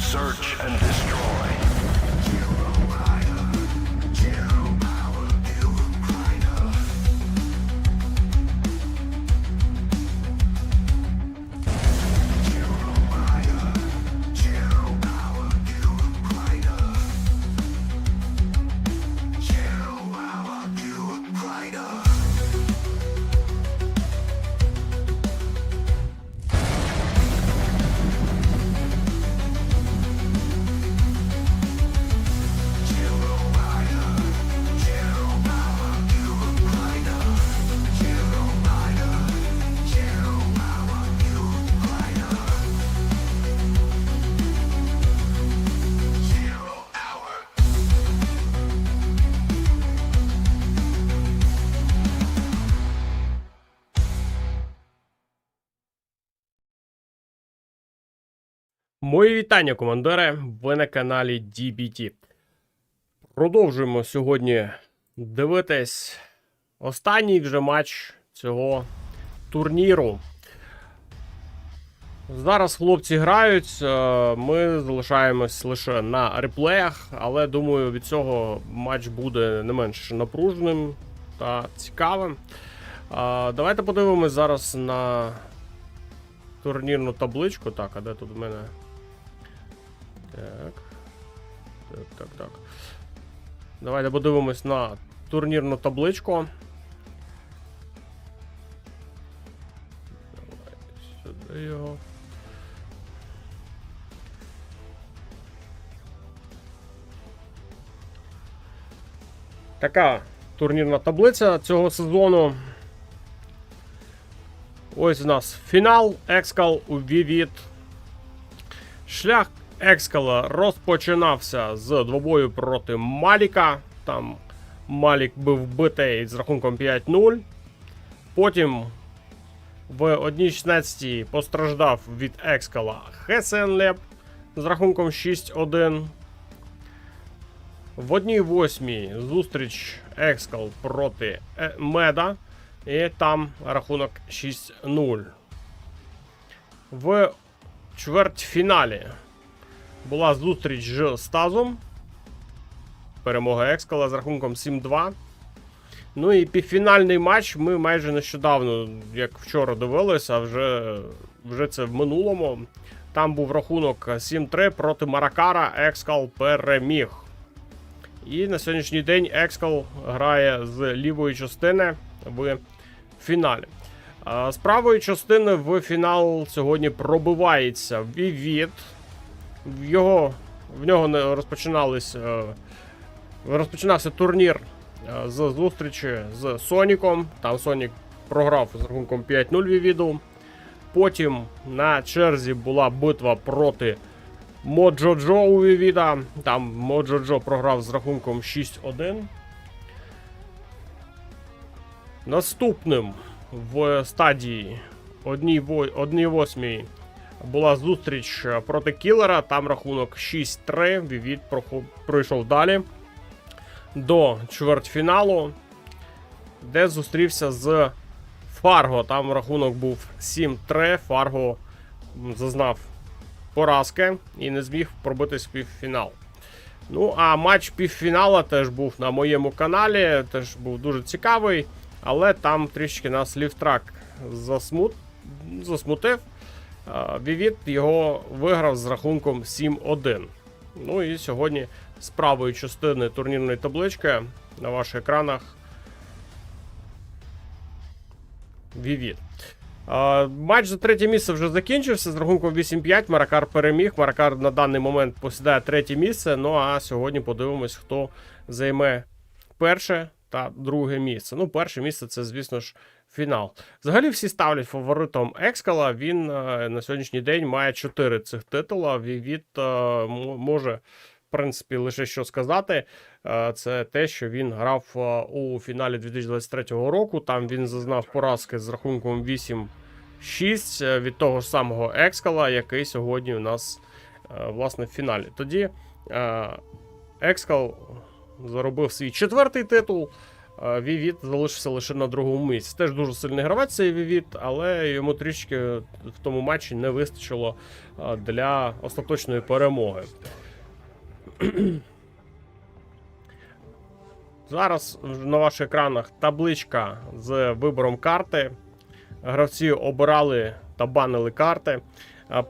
Search and destroy. Мої вітання, командири! Ви на каналі DBT. Продовжуємо сьогодні дивитись останній вже матч цього турніру. Зараз хлопці грають, ми залишаємось лише на реплеях, але думаю, від цього матч буде не менш напруженим та цікавим. Давайте подивимось зараз на турнірну табличку. Так, а де тут в мене? Так. Давайте подивимось на турнірну табличку. Давай сюди його. Така турнірна таблиця цього сезону. Ось у нас фінал Екскал у Vivid. Шлях Екскала розпочинався з двобою проти Маліка. Там Малік був битий з рахунком 5-0. Потім в 1.16 постраждав від Екскала Хесенлеп з рахунком 6-1. В 1.8 зустріч Екскал проти Меда. І там рахунок 6-0. В чвертьфіналі була зустріч з Стазом. Перемога Екскала з рахунком 7-2. Ну і півфінальний матч ми майже нещодавно, як вчора дивилися, а вже це в минулому. Там був рахунок 7-3 проти Маракара. Екскал переміг. І на сьогоднішній день Екскал грає з лівої частини в фіналі. З правої частини в фінал сьогодні пробивається Vivid. В нього розпочинався турнір з зустрічі з Соніком. Там Сонік програв з рахунком 5-0 Vivid. Потім на черзі була битва проти Моджо-Джо у Vivid. Там Моджо-Джо програв з рахунком 6-1. Наступним в стадії 1.8 була зустріч проти Кілера. Там рахунок 6-3. Vivid пройшов далі до чвертьфіналу, де зустрівся з Фарго. Там рахунок був 7-3. Фарго зазнав поразки і не зміг пробитись в півфінал. Ну, а матч півфінала теж був на моєму каналі, теж був дуже цікавий, але там трішки нас ліфтрак засмутив. Vivid його виграв з рахунком 7-1. Ну і сьогодні з правої частини турнірної таблички на ваших екранах Vivid. Матч за третє місце вже закінчився з рахунком 8-5. Маракар переміг. Маракар на даний момент посідає третє місце. Ну а сьогодні подивимось, хто займе перше та друге місце. Ну, перше місце це, звісно ж, фінал. Взагалі всі ставлять фаворитом Екскала. Він на сьогоднішній день має 4 цих титула. Vivid може, в принципі, лише що сказати. Це те, що він грав у фіналі 2023 року. Там він зазнав поразки з рахунком 8-6 від того ж самого Екскала, який сьогодні у нас, власне, в фіналі. Тоді Екскал заробив свій 4-й титул. Вівіт залишився лише на другому місці. Теж дуже сильний гравець цей Вівіт, але йому трішки в тому матчі не вистачило для остаточної перемоги. Зараз на ваших екранах табличка з вибором карти. Гравці обирали та банили карти.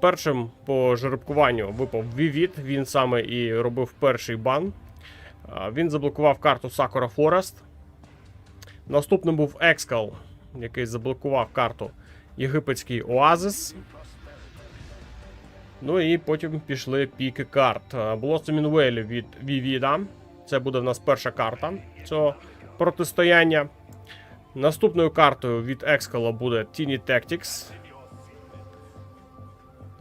Першим по жеребкуванню випав Вівіт, він саме і робив перший бан. Він заблокував карту Sakura Forest. Наступним був Екскал, який заблокував карту Єгипетський Оазис. Ну і потім пішли піки карт. Blossom in Valley від Вівіда. Це буде в нас перша карта цього протистояння. Наступною картою від Екскала буде Tiny Tactics.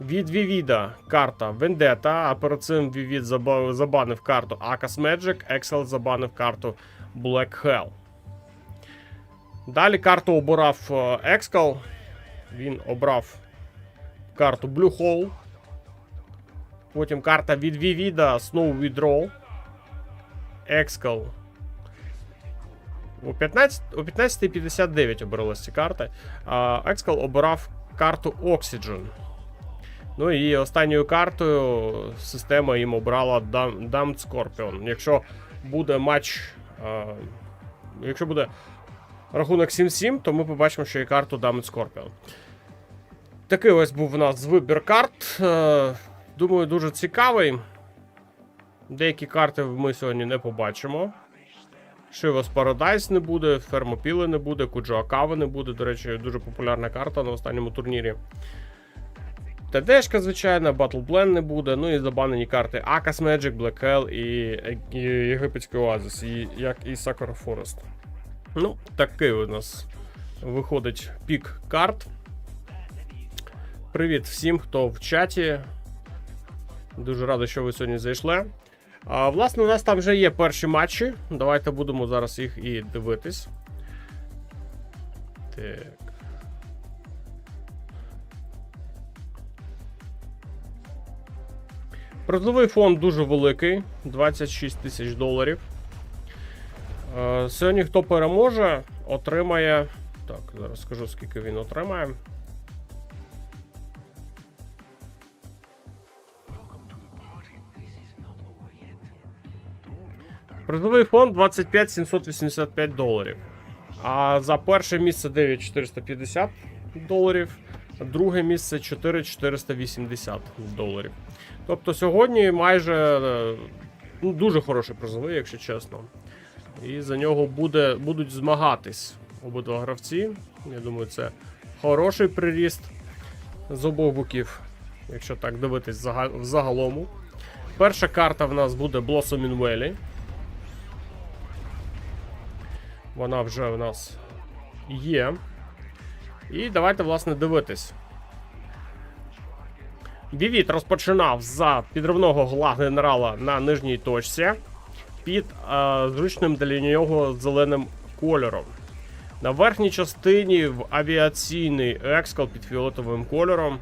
Від Вівіда карта Vendetta, а перед цим Вівід забанив карту Akas Magic, Екскал забанив карту Black Hell. Далі карту обирав Екскал. Він обрав карту Blue Hole. Потім карта від Вівіда Snow Withdrawal. Екскал. У 15:59 обиралися ці карти. Екскал обирав карту Oxygen. Ну і останньою картою система їм обрала Damned Scorpion. Якщо буде матч, якщо буде рахунок 7-7, то ми побачимо, що є карту Damned Scorpion. Такий ось був у нас вибір карт. Думаю, дуже цікавий. Деякі карти ми сьогодні не побачимо. Shivas Paradise не буде, Фермопіли не буде, Куджоакава не буде. До речі, дуже популярна карта на останньому турнірі. ТДшка, звичайно, Battle Plan не буде. Ну і забанені карти Akas Magic, Black Hell і Єгипетський Оазис, як і Sakura Forest. Ну, такий у нас виходить пік карт. Привіт всім, хто в чаті. Дуже радий, що ви сьогодні зайшли. Власне, у нас там вже є перші матчі. Давайте будемо зараз їх і дивитись. Так. Призовий фонд дуже великий. $26 000. Сьогодні хто переможе, отримає... Так, зараз скажу, скільки він отримає. Призовий фонд $25 785. А за перше місце $9 450. Друге місце $4 480. Тобто сьогодні майже дуже хороший призовий, якщо чесно. І за нього будуть змагатись обидва гравці. Я думаю, це хороший приріст з обох боків, якщо так дивитись в загалому. Перша карта в нас буде Blossom in Valley. Вона вже в нас є. І давайте, власне, дивитись. Вівіт розпочинав за підривного генерала на нижній точці під зручним для нього зеленим кольором. На верхній частині в авіаційний екскал під фіолетовим кольором.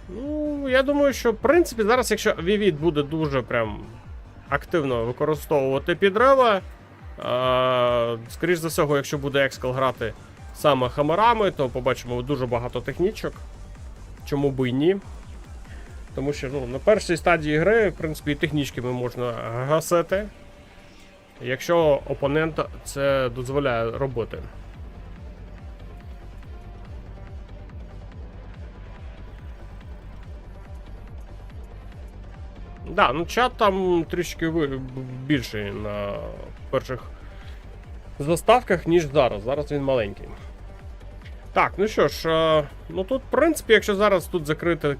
Ну, я думаю, що, в принципі, зараз, якщо Вівіт буде дуже прям активно використовувати підриви, скоріш за всього, якщо буде екскал грати саме хамерами, то побачимо дуже багато технічок. Чому б і ні? Тому що на першій стадії гри, в принципі, і технічками можна гасити, якщо опонент це дозволяє робити. Да, ну чат там трішки більший на перших заставках, ніж зараз. Зараз він маленький. Так, ну що ж, ну тут, в принципі, якщо зараз тут закрити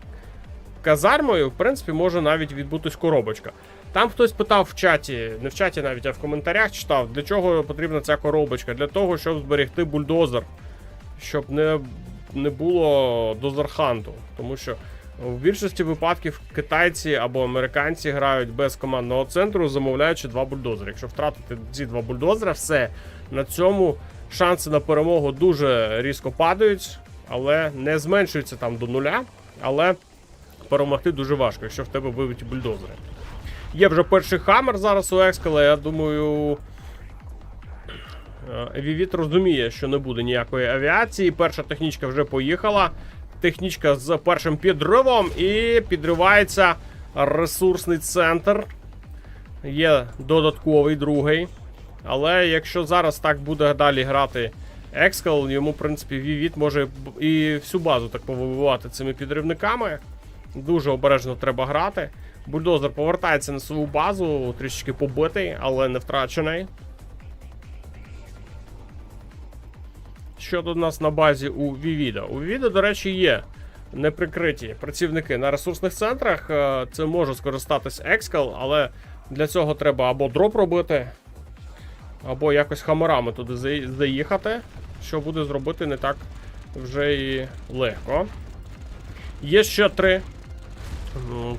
казармою, в принципі, може навіть відбутись коробочка. Там хтось питав в чаті, не в чаті навіть, а в коментарях читав, для чого потрібна ця коробочка. Для того, щоб зберегти бульдозер, щоб не було дозерханту. Тому що в більшості випадків китайці або американці грають без командного центру, замовляючи 2 бульдозери. Якщо втратити ці 2 бульдозера, все, на цьому шанси на перемогу дуже різко падають, але не зменшуються там до нуля, але перемогти дуже важко, якщо в тебе вибиті бульдозери. Є вже перший хаммер зараз у Екскала, я думаю, Вівіт розуміє, що не буде ніякої авіації. Перша технічка вже поїхала. Технічка з першим підривом і підривається ресурсний центр. Є додатковий другий. Але якщо зараз так буде далі грати Екскал, йому, в принципі, Вівіт може і всю базу так повибивати цими підривниками. Дуже обережно треба грати. Бульдозер повертається на свою базу, трішечки побитий, але не втрачений. Що тут у нас на базі у Вівіда? У Вівіда, до речі, є неприкриті працівники на ресурсних центрах. Це може скористатись Екскал, але для цього треба або дроп робити, або якось хамерами туди заїхати, що буде зробити не так вже і легко. Є ще 3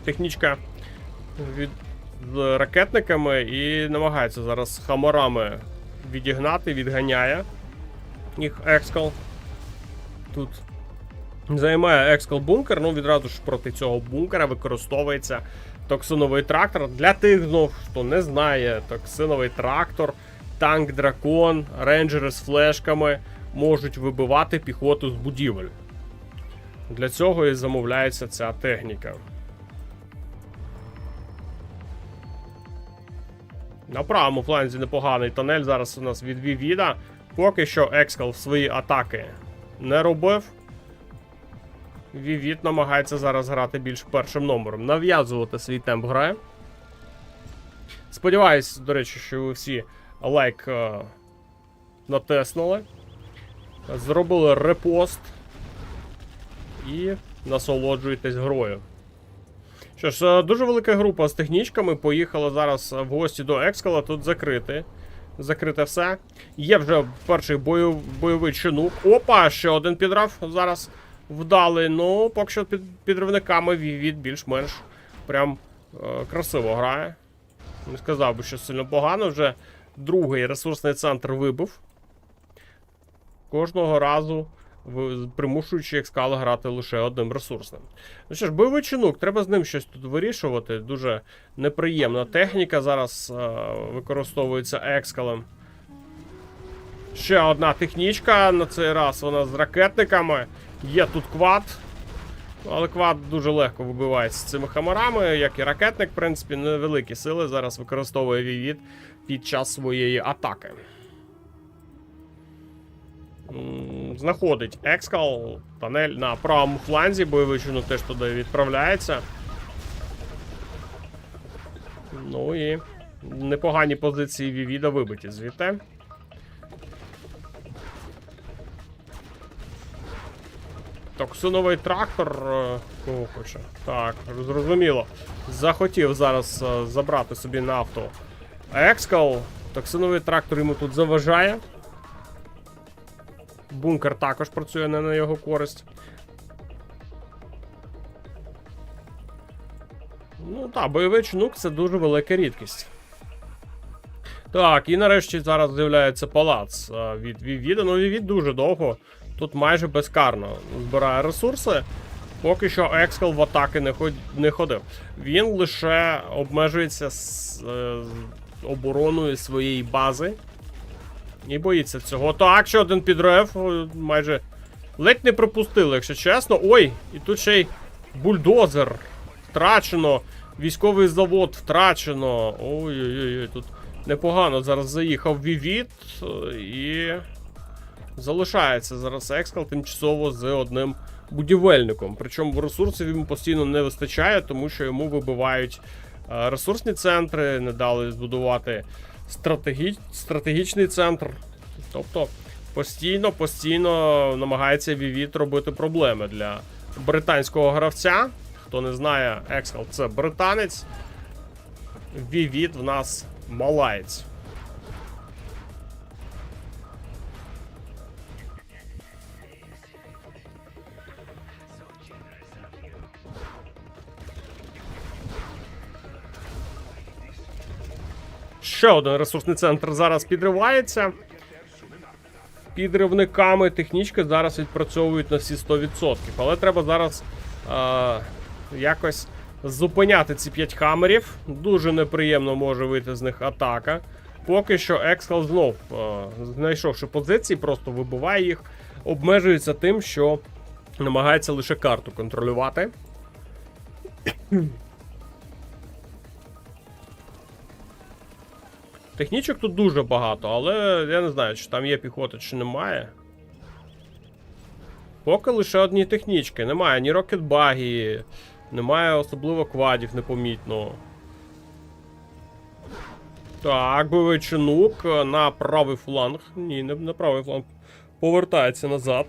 технічка з ракетниками і намагається зараз хамерами відігнати, відганяє їх Екскал. Тут займає Екскал бункер, ну відразу ж проти цього бункера використовується токсиновий трактор. Для тих, хто не знає, токсиновий трактор, танк Дракон, рейнджери з флешками можуть вибивати піхоту з будівель. Для цього і замовляється ця техніка. На правому фланзі непоганий тунель зараз у нас від Вівіда. Поки що Екскал свої атаки не робив. Вівід намагається зараз грати більш першим номером, нав'язувати свій темп гри. Сподіваюсь, до речі, що ви всі лайк натиснули, зробили репост і насолоджуєтесь грою. Що ж, дуже велика група з технічками поїхала зараз в гості до Екскала, тут закрите все. Є вже перший бойовий чинук. Опа, ще один підрав зараз вдалий. Ну, поки що під підривниками Вівід більш-менш прям красиво грає. Не сказав би, що сильно погано. Вже другий ресурсний центр вибив. Кожного разу примушуючи Екскал грати лише одним ресурсним. Ну що ж, бойовий чинук, треба з ним щось тут вирішувати. Дуже неприємна техніка зараз використовується Екскалем. Ще одна технічка, на цей раз вона з ракетниками. Є тут квад, але квад дуже легко вибивається цими хамерами, як і ракетник, в принципі, невеликі сили зараз використовує Вівід під час своєї атаки. Знаходить Екскал, тунель на правому фланзі, бойовий чинук теж туди відправляється. Ну і непогані позиції Вівіда вибиті звідти. Токсиновий трактор, кого хоче. Так, зрозуміло. Захотів зараз забрати собі нафту Екскал. Токсиновий трактор йому тут заважає. Бункер також працює не на його користь. Ну так, бойовий чинук це дуже велика рідкість. Так, і нарешті зараз з'являється палац від Вівіда. Ну, Вівід дуже довго, тут майже безкарно збирає ресурси. Поки що Екскал в атаки не ходив. Він лише обмежується з обороною своєї бази. І боїться цього. Так, ще один підрив. Майже ледь не пропустили, якщо чесно. Ой, і тут ще й бульдозер. Втрачено. Військовий завод втрачено. Ой-ой-ой, тут непогано зараз заїхав Вівід. І залишається зараз Екскал тимчасово з одним будівельником. Причому ресурсів йому постійно не вистачає, тому що йому вибивають ресурсні центри, не дали збудувати стратегічний центр. Тобто постійно намагається Вівід робити проблеми для британського гравця. Хто не знає, Екскал це британець. Вівід в нас малаєць. Ще один ресурсний центр зараз підривається. Підривниками технічки зараз відпрацьовують на всі 100%. Але треба зараз якось зупиняти ці 5 хамерів. Дуже неприємно може вийти з них атака. Поки що Екскал знов, знайшовши позиції, просто вибиває їх, обмежується тим, що намагається лише карту контролювати. Технічок тут дуже багато, але я не знаю, чи там є піхота, чи немає. Поки лише одні технічки. Немає ні рокетбагі, немає особливо квадів непомітно. Так, бойовий чинук на правий фланг. Ні, не на правий фланг. Повертається назад.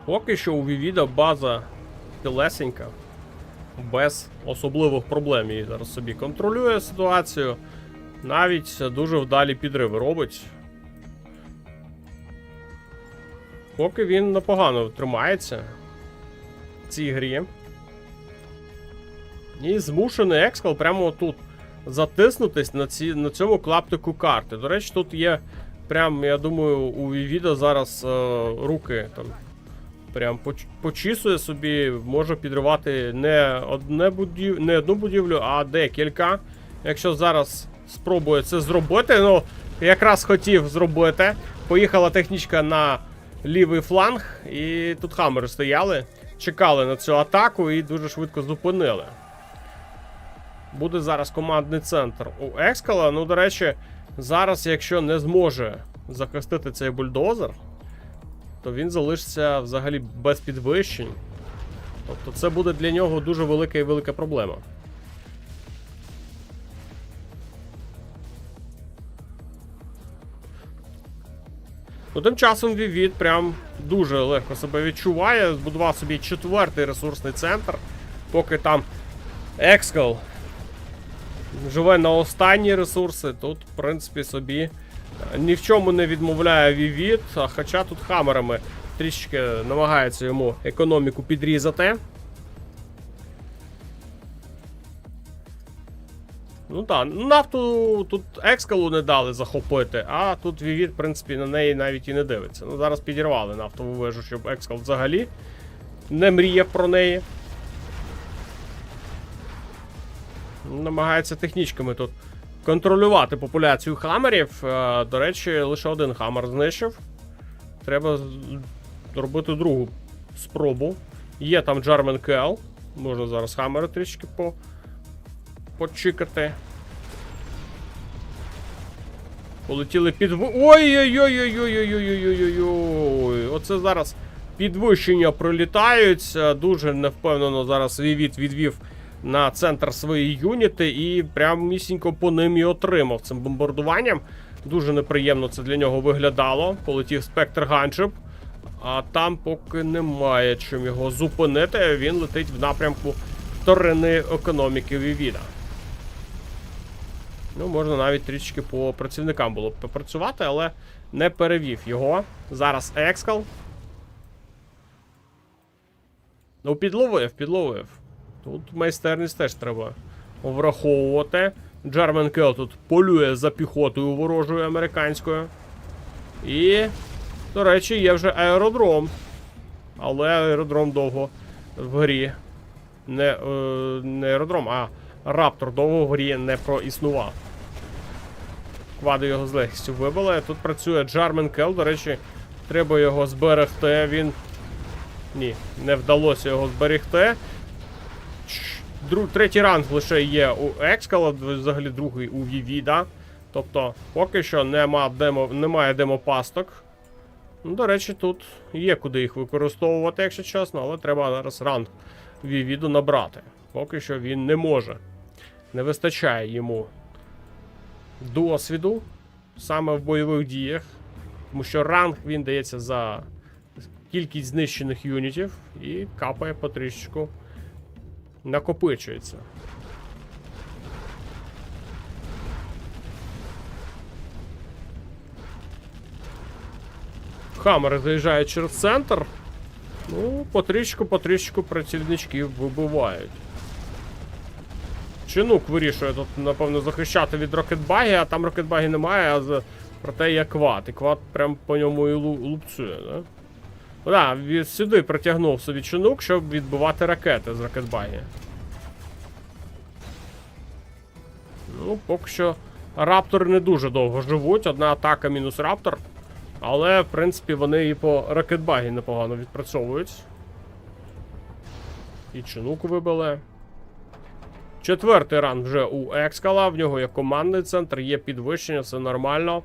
Поки що у Вівіда база тілесенька. Без особливих проблем її зараз собі контролює ситуацію. Навіть дуже вдалі підриви робить. Поки він непогано тримається в цій грі. І змушений Екскал прямо тут затиснутись на цьому клаптику карти. До речі, тут є прям, я думаю, у Вівіда зараз руки там прям почісує собі, може підривати не одну будівлю, а декілька. Якщо зараз спробує це зробити, ну, якраз хотів зробити. Поїхала технічка на лівий фланг, і тут хамери стояли, чекали на цю атаку і дуже швидко зупинили. Буде зараз командний центр у Екскала. Ну, до речі, зараз, якщо не зможе захистити цей бульдозер, то він залишиться взагалі без підвищень. Тобто це буде для нього дуже велика і велика проблема. Ну, тим часом Вівід прям дуже легко себе відчуває. Збудував собі 4-й ресурсний центр. Поки там Екскал живе на останні ресурси, тут, в принципі, собі ні в чому не відмовляє Вівід, хоча тут хамерами трішки намагається йому економіку підрізати. Ну так, нафту тут Екскалу не дали захопити, а тут Вівід, в принципі, на неї навіть і не дивиться. Ну, зараз підірвали нафтову вежу, щоб Екскал взагалі не мріяв про неї. Намагається технічками тут контролювати популяцію хамерів. До речі, лише один хамер знищив. Треба робити другу спробу. Є там Джармен Кел. Можна зараз хамери трішки почикати. Полетіли під... Ой-ой-ой-ой-ой-ой-ой-ой-ой-ой-ой. Оце зараз підвищення прилітають. Дуже невпевнено зараз Вівід відвів на центр свої юніти і прям місінько по ним і отримав цим бомбардуванням. Дуже неприємно це для нього виглядало. Полетів Спектр Ганшип, а там поки немає чим його зупинити. Він летить в напрямку вторинної економіки Вівіда. Ну, можна навіть трішки по працівникам було б попрацювати, але не перевів його. Зараз Екскал. Ну, підловив. Тут майстерність теж треба враховувати. Джармен Кел тут полює за піхотою ворожою американською. І, до речі, є вже аеродром. Але аеродром довго в грі. Не аеродром, а Раптор довго в грі не проіснував. Квади його з легкістю вибили. Тут працює Джармен Кел, до речі, треба його зберегти. Він... Ні, не вдалося його зберегти. Третій ранг лише є у Екскала, взагалі другий у Вівіда. Тобто, поки що немає демопасток. Ну, до речі, тут є куди їх використовувати, якщо чесно, але треба зараз ранг Вівіду набрати. Поки що він не може. Не вистачає йому досвіду саме в бойових діях. Тому що ранг він дається за кількість знищених юнітів і капає потрішечку. Накопичується. Хамери заїжджають через центр. Ну, потрішечку працівничків вибивають. Чинук вирішує тут, напевно, захищати від рокетбагі, а там рокетбагі немає, проте є квад. І квад прям по ньому і лупцює, да? Да, сюди притягнув собі чинук, щоб відбивати ракети з ракетбагі. Ну, поки що раптори не дуже довго живуть. Одна атака мінус раптор. Але, в принципі, вони і по ракетбагі непогано відпрацьовують. І чинук вибили. 4-й ран вже у Екскала. В нього є командний центр, є підвищення, все нормально.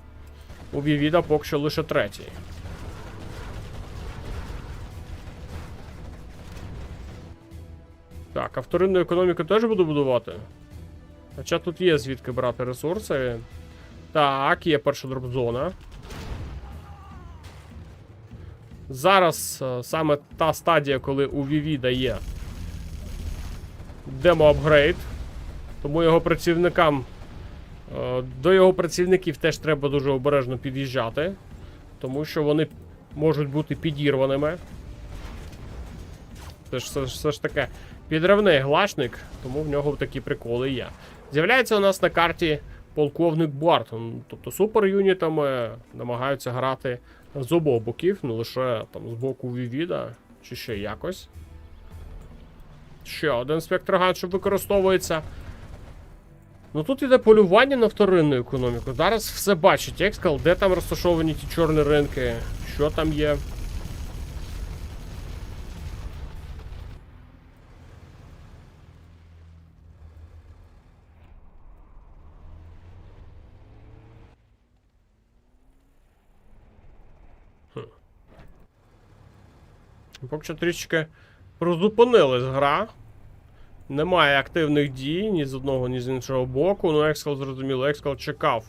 У Вівіда поки що лише 3-й. Так, а вторинну економіку теж буду будувати. Хоча тут є звідки брати ресурси. Так, є перша дропзона. Зараз саме та стадія, коли у Вівіда є демо-апгрейд. Тому його працівникам, до його працівників теж треба дуже обережно під'їжджати. Тому що вони можуть бути підірваними. Це ж все ж таке підривний глашник, тому в нього такі приколи є. З'являється у нас на карті полковник Бартон. Тобто супер-юнітами намагаються грати з обох боків, не лише там з боку Вівіда, чи ще якось. Ще один спектроган, що використовується. Ну тут іде полювання на вторинну економіку. Зараз все бачить Екскал, де там розташовані ті чорні ринки, що там є. Поки що трішки призупинилась гра. Немає активних дій ні з одного, ні з іншого боку. Ну, Екскал, зрозуміло, Екскал чекав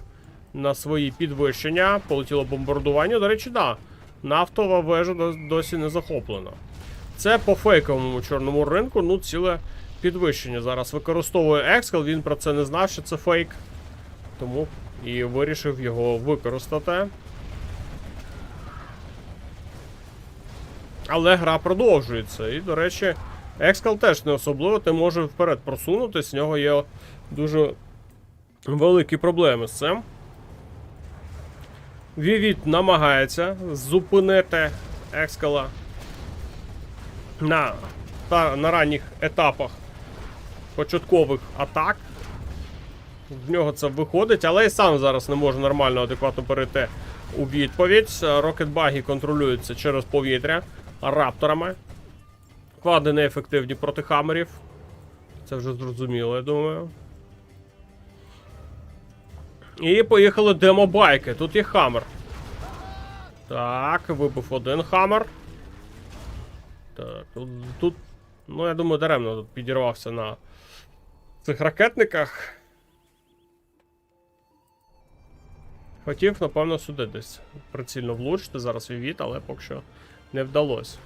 на свої підвищення. Полетіло бомбардування. До речі, да, нафтова вежа досі не захоплена. Це по фейковому чорному ринку, ну, ціле підвищення зараз використовує Екскал. Він про це не знав, що це фейк. Тому і вирішив його використати. Але гра продовжується. І, до речі, Екскал теж не особливо, ти може вперед просунутись, в нього є дуже великі проблеми з цим. Вівід намагається зупинити Екскала на ранніх етапах початкових атак. В нього це виходить, але і сам зараз не може нормально, адекватно перейти у відповідь. Рокетбаги контролюються через повітря рапторами. Квади неефективні проти хамерів. Це вже зрозуміло, я думаю. І поїхали демобайки. Тут є хамер. Так, вибив один хамер. Так, тут ну, я думаю, даремно тут підірвався на цих ракетниках. Хотів, напевно, сюди десь прицільно влучити. Зараз Вівід, але поки що не вдалося.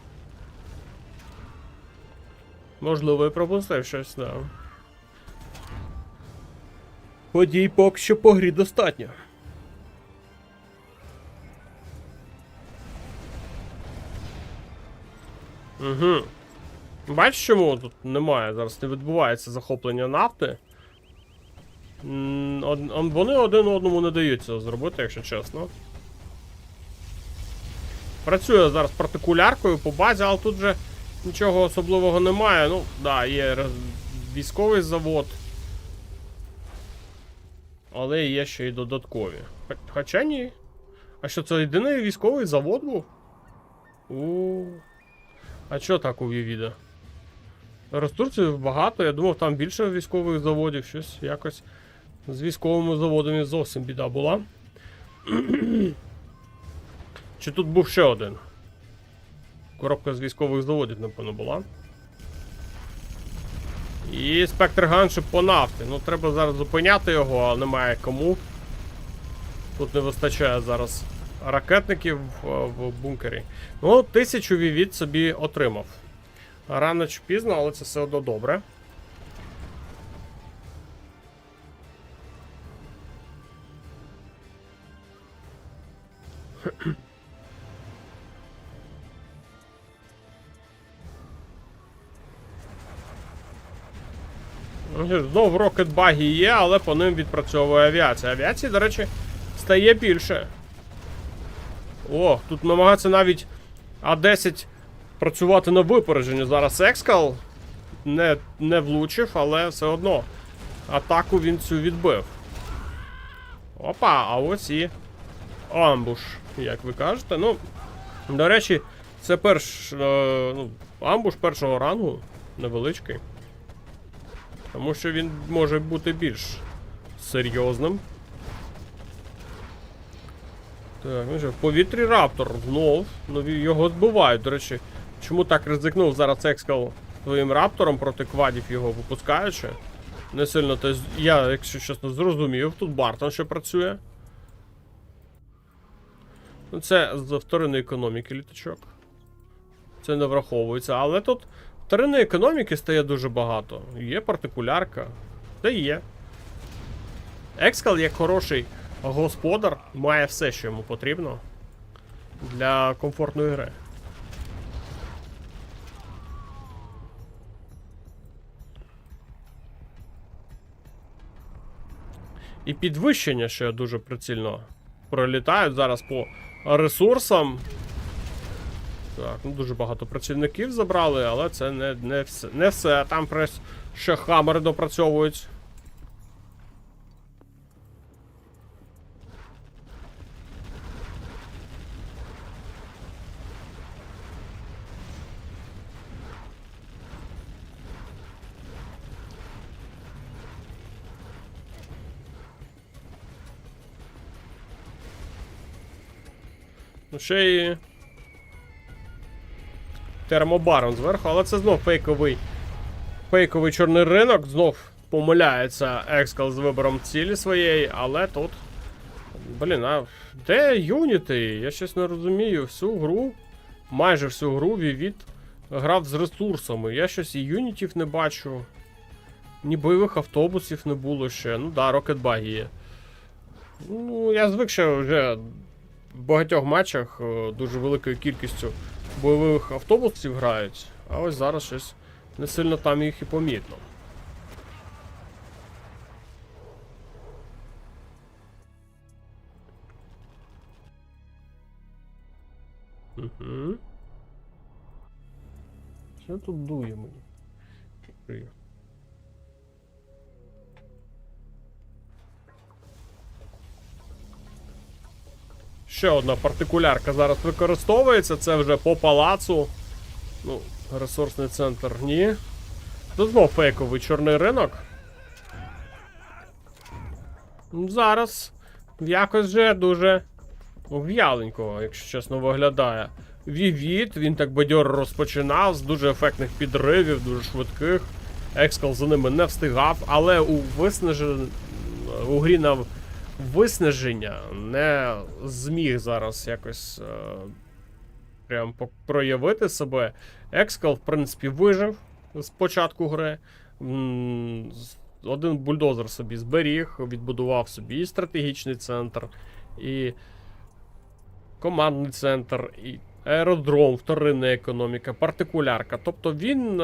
Можливо, і пропустив щось, да. Подій поки що по грі достатньо. Угу. Бачиш, чому тут немає, зараз не відбувається захоплення нафти? Вони один одному не дають цього зробити, якщо чесно. Працює зараз партикуляркою по базі, але тут же нічого особливого немає. Ну, да, є військовий завод. Але є ще й додаткові. Хоча ні. А що, це єдиний військовий завод був? А що так у Вівіда? Ресурсів багато, я думав, там більше військових заводів, щось якось з військовими заводами зовсім біда була. Чи тут був ще один? Коробка з військових заводів, напевно, була. І спектрган ще по нафті. Ну, треба зараз зупиняти його, а немає кому. Тут не вистачає зараз ракетників в бункері. Ну, 1000 Вівід собі отримав. Рано чи пізно, але це все одно добре. Знов рокетбаги є, але по ним відпрацьовує авіація. Авіації, до речі, стає більше. О, тут намагаються навіть А10 працювати на випередження. Зараз Екскал не влучив, але все одно атаку він цю відбив. Опа, а ось і амбуш, як ви кажете. Ну, до речі, це амбуш першого рангу, невеличкий. Тому що він може бути більш серйозним. Так, ну що, в повітрі Раптор знов. Ну, його збивають, до речі. Чому так ризикнув зараз Екскал своїм Раптором проти квадів його випускаючи? Не сильно, то я, якщо чесно, зрозумів. Тут Бартон ще працює. Ну, це з вторинної економіки літачок. Це не враховується, але тут вторинної економіки стає дуже багато. Є партикулярка. Та є. Екскал, як хороший господар, має все, що йому потрібно для комфортної гри. І підвищення ще дуже прицільно пролітають зараз по ресурсам. Так, ну дуже багато працівників забрали, але це не все. Там ще хамери допрацьовують. Ну, ще й термобарон зверху, але це знов фейковий чорний ринок. Знов помиляється Екскал з вибором цілі своєї, але тут... Блін, а де юніти? Я щось не розумію. Всю гру, майже всю гру Вівіт грав з ресурсами. Я щось і юнітів не бачу. Ні бойових автобусів не було ще. Ну да, рокетбаги є. Ну, я звик, що вже в багатьох матчах дуже великою кількістю бойових автобусів грають, а ось зараз щось не сильно там їх і помітно. Угу. Що тут дує мені? Ще одна партикулярка зараз використовується, це вже по палацу. Ну, ресурсний центр ні. Тут знов фейковий чорний ринок. Зараз якось вже дуже в'яленько, якщо чесно, виглядає. Вівіт, він так бадьоро розпочинав з дуже ефектних підривів, дуже швидких. Екскал за ними не встигав, але у грі на виснаження не зміг зараз якось прям проявити себе. Екскал, в принципі, вижив з початку гри. Один бульдозер собі зберіг, відбудував собі і стратегічний центр, і командний центр, і аеродром, вторинна економіка, партикулярка. Тобто він,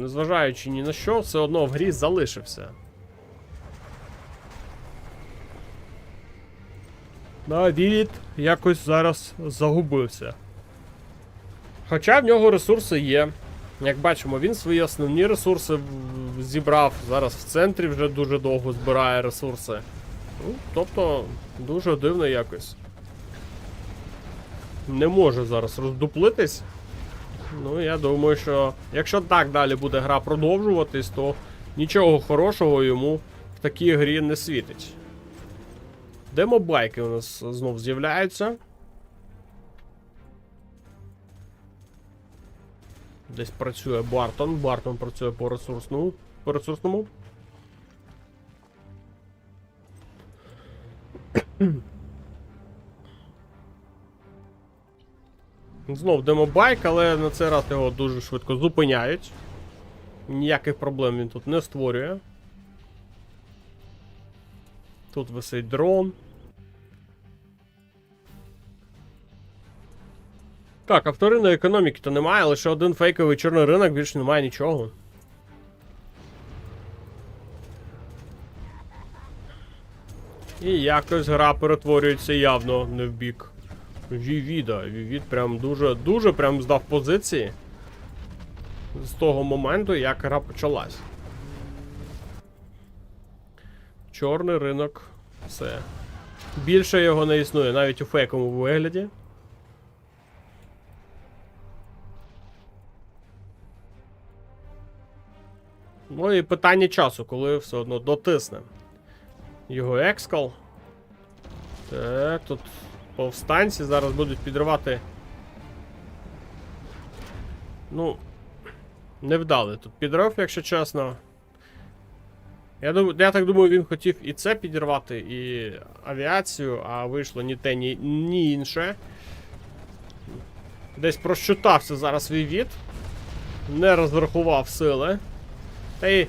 незважаючи ні на що, все одно в грі залишився. Вівіт якось зараз загубився. Хоча в нього ресурси є. Як бачимо, він свої основні ресурси зібрав. Зараз в центрі вже дуже довго збирає ресурси. Ну, тобто, дуже дивно якось. Не може зараз роздуплитись. Ну, я думаю, що якщо так далі буде гра продовжуватись, то нічого хорошого йому в такій грі не світить. Демобайки у нас знов з'являються. Десь працює Бартон. Бартон працює по ресурсному. Знов демобайк, але на цей раз його дуже швидко зупиняють. Ніяких проблем він тут не створює. Тут висить дрон. Так, а вторинної економіки-то немає, лише один фейковий чорний ринок, більше немає нічого. І якось гра перетворюється явно не в бік Вівіда. Вівід прям дуже прям здав позиції з того моменту, як гра почалась. Чорний ринок. Все. Більше його не існує, навіть у фейковому вигляді. Ну і питання часу, коли все одно дотисне його екскал. Так, тут повстанці зараз будуть підривати. Ну, невдалий тут підрив, якщо чесно. Я так думаю, він хотів і це підірвати, і авіацію, а вийшло ні те, ні інше. Десь прощутався зараз Вівід. Не розрахував сили. Та й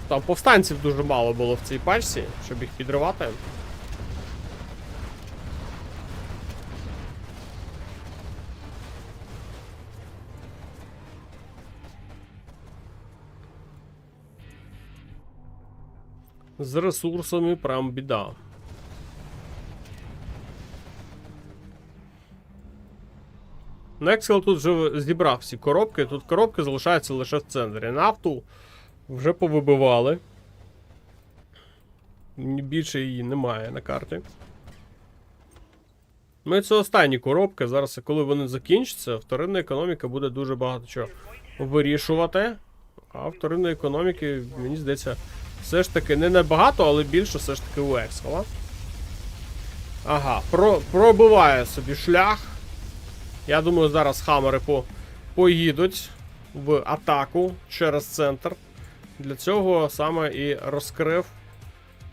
там повстанців дуже мало було в цій пачці, щоб їх підривати. З ресурсами прям біда. Nexel тут вже зібрав всі коробки. Тут коробки залишаються лише в центрі. Нафту вже повибивали. Більше її немає на карті. Ну і це останні коробки. Зараз, коли вони закінчаться, вторинна економіка буде дуже багато чого вирішувати. А вторинної економіки, мені здається, все ж таки не набагато, але більше все ж таки у Екскала. Ага, пробиває собі шлях. Я думаю, зараз хамери поїдуть в атаку через центр. Для цього саме і розкрив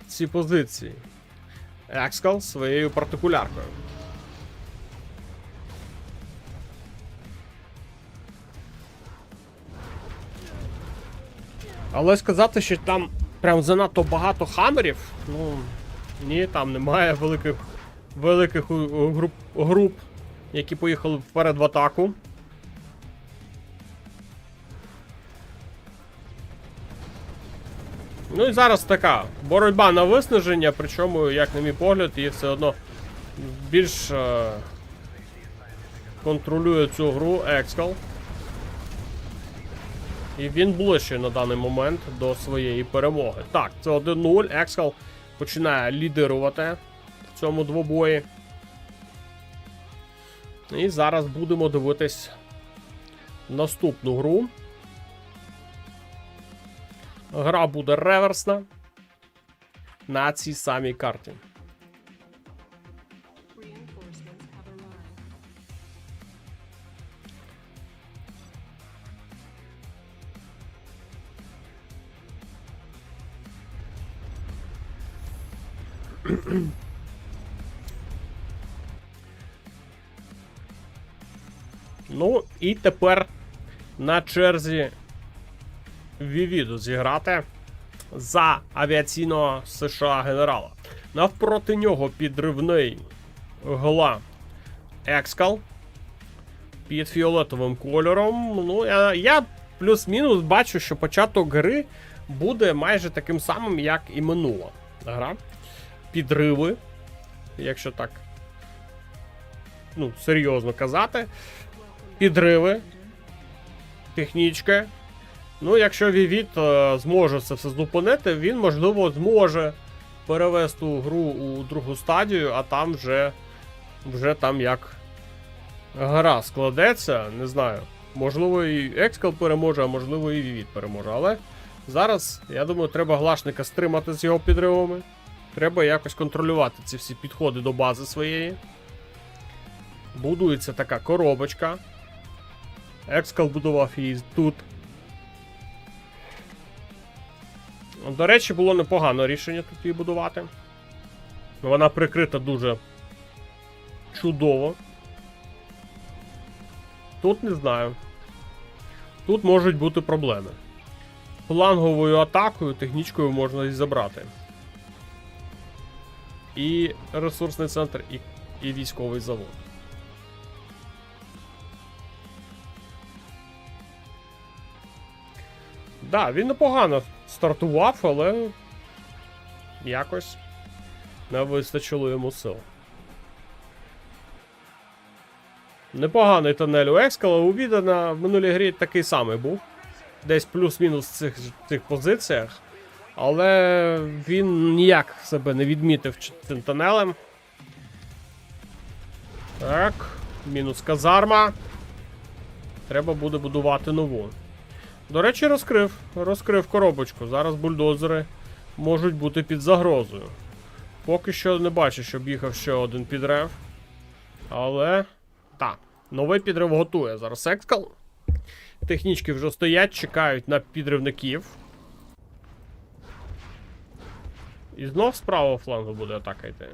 ці позиції Екскал своєю партикуляркою. Але сказати, що там прям занадто багато хамерів, ну, ні, там немає великих груп, які поїхали вперед в атаку. Ну і зараз така боротьба на виснаження, причому, як на мій погляд, її все одно більш контролює цю гру Екскал. І він ближче на даний момент до своєї перемоги. Так, це 1-0. Екскал починає лідирувати в цьому двобої. І зараз будемо дивитись наступну гру. Гра буде реверсна на цій самій карті. Ну, і тепер на черзі Вівіду зіграти за авіаційного США генерала. Навпроти нього підривний гла Екскал під фіолетовим кольором. Ну, я плюс-мінус бачу, що початок гри буде майже таким самим, як і минула гра. Підриви, якщо так, ну, серйозно казати. Підриви, технічки. Ну, якщо Вівід зможе це все зупинити, він, можливо, зможе перевести гру у другу стадію, а там вже там як гра складеться, не знаю. Можливо, і Екскал переможе, а можливо, і Вівід переможе. Але зараз, я думаю, треба Глашника стримати з його підривами. Треба якось контролювати ці всі підходи до бази своєї. Будується така коробочка. Екскал будував її тут. До речі, було непогане рішення тут її будувати. Вона прикрита дуже чудово. Тут не знаю. Тут можуть бути проблеми. Фланговою атакою, технічкою можна її забрати. І ресурсний центр, і військовий завод. Да, він непогано стартував, але якось не вистачило йому сил. Непоганий тунель у Екскала. У Віда в минулій грі такий самий був. Десь плюс-мінус в цих позиціях. Але він ніяк себе не відмітив цим тунелем. Так, мінус казарма. Треба буде будувати нову. До речі, розкрив коробочку. Зараз бульдозери можуть бути під загрозою. Поки що не бачу, щоб їхав ще один підрив. Але, так, новий підрив готує зараз Екскал. Технічки вже стоять, чекають на підривників. І знов з правого флангу буде атака йти.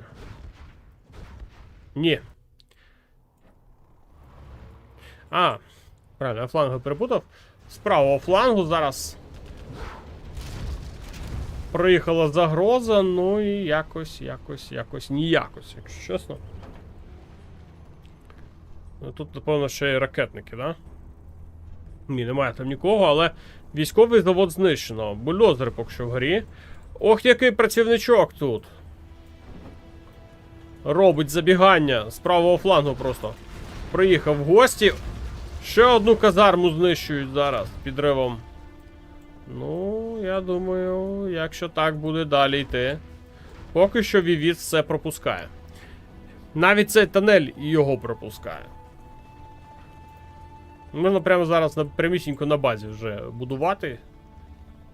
Ні. А, правильно, я фланги перепутав. З правого флангу зараз проїхала загроза, ну і якось ніякось, якщо чесно. Ну, тут, напевно, ще й ракетники, да? Ні, немає там нікого, але військовий завод знищено. Бульдозери поки що вгорі. Ох, який працівничок тут. Робить забігання з правого флангу просто. Приїхав в гості. Ще одну казарму знищують зараз підривом. Ну, я думаю, якщо так буде далі йти. Поки що Вівіт все пропускає. Навіть цей тунель його пропускає. Можна прямо зараз прямісінько на базі вже будувати.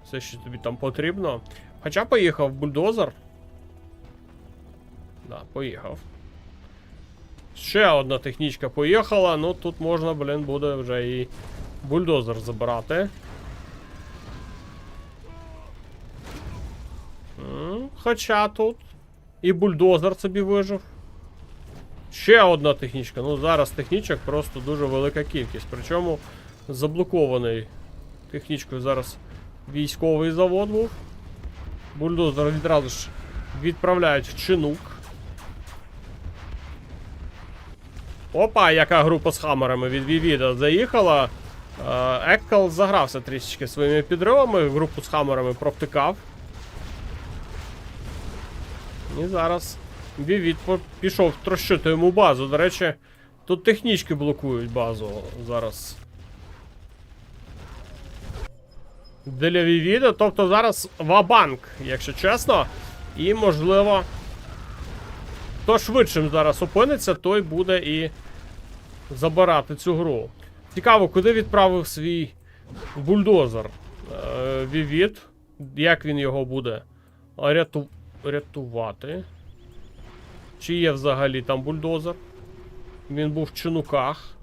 Все, що тобі там потрібно. Хоча поїхав бульдозер. Да, поїхав. Ще одна технічка поїхала. Ну тут можна, блін, буде вже і бульдозер забирати. Хоча тут і бульдозер собі вижив. Ще одна технічка. Ну зараз технічок просто дуже велика кількість. Причому заблокований технічкою зараз військовий завод був. Бульдозер відразу ж відправляють в чинук. Опа, яка група з хамерами від Вівіда заїхала. Екскал загрався трішечки своїми підривами, групу з хамерами провтикав. І зараз Вівід пішов трощити йому базу. До речі, тут технічки блокують базу зараз. Для Вівіда, тобто зараз ва-банк, якщо чесно. І, можливо, хто швидшим зараз опиниться, той буде і забирати цю гру. Цікаво, куди відправив свій бульдозер Вівід. Як він його буде рятувати? Чи є взагалі там бульдозер? Він був в чинуках.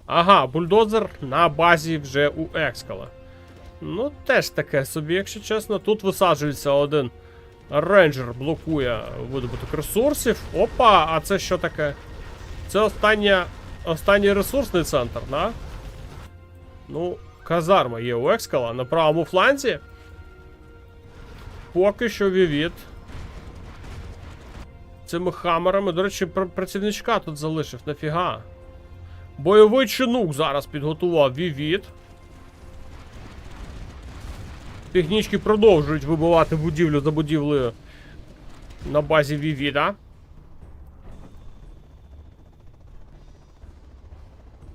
Ага, бульдозер на базі вже у Екскала. Ну, теж таке собі, якщо чесно. Тут висаджується один рейнджер, блокує видобуток ресурсів. Опа, а це що таке? Це останній ресурсний центр, да? Ну, казарма є у Екскала на правому фланзі. Поки що Вівід цими хамерами. До речі, працівничка тут залишив, нафіга. Бойовий чинук зараз підготував Вівід. Технічки продовжують вибивати будівлю за будівлею на базі Вівіда.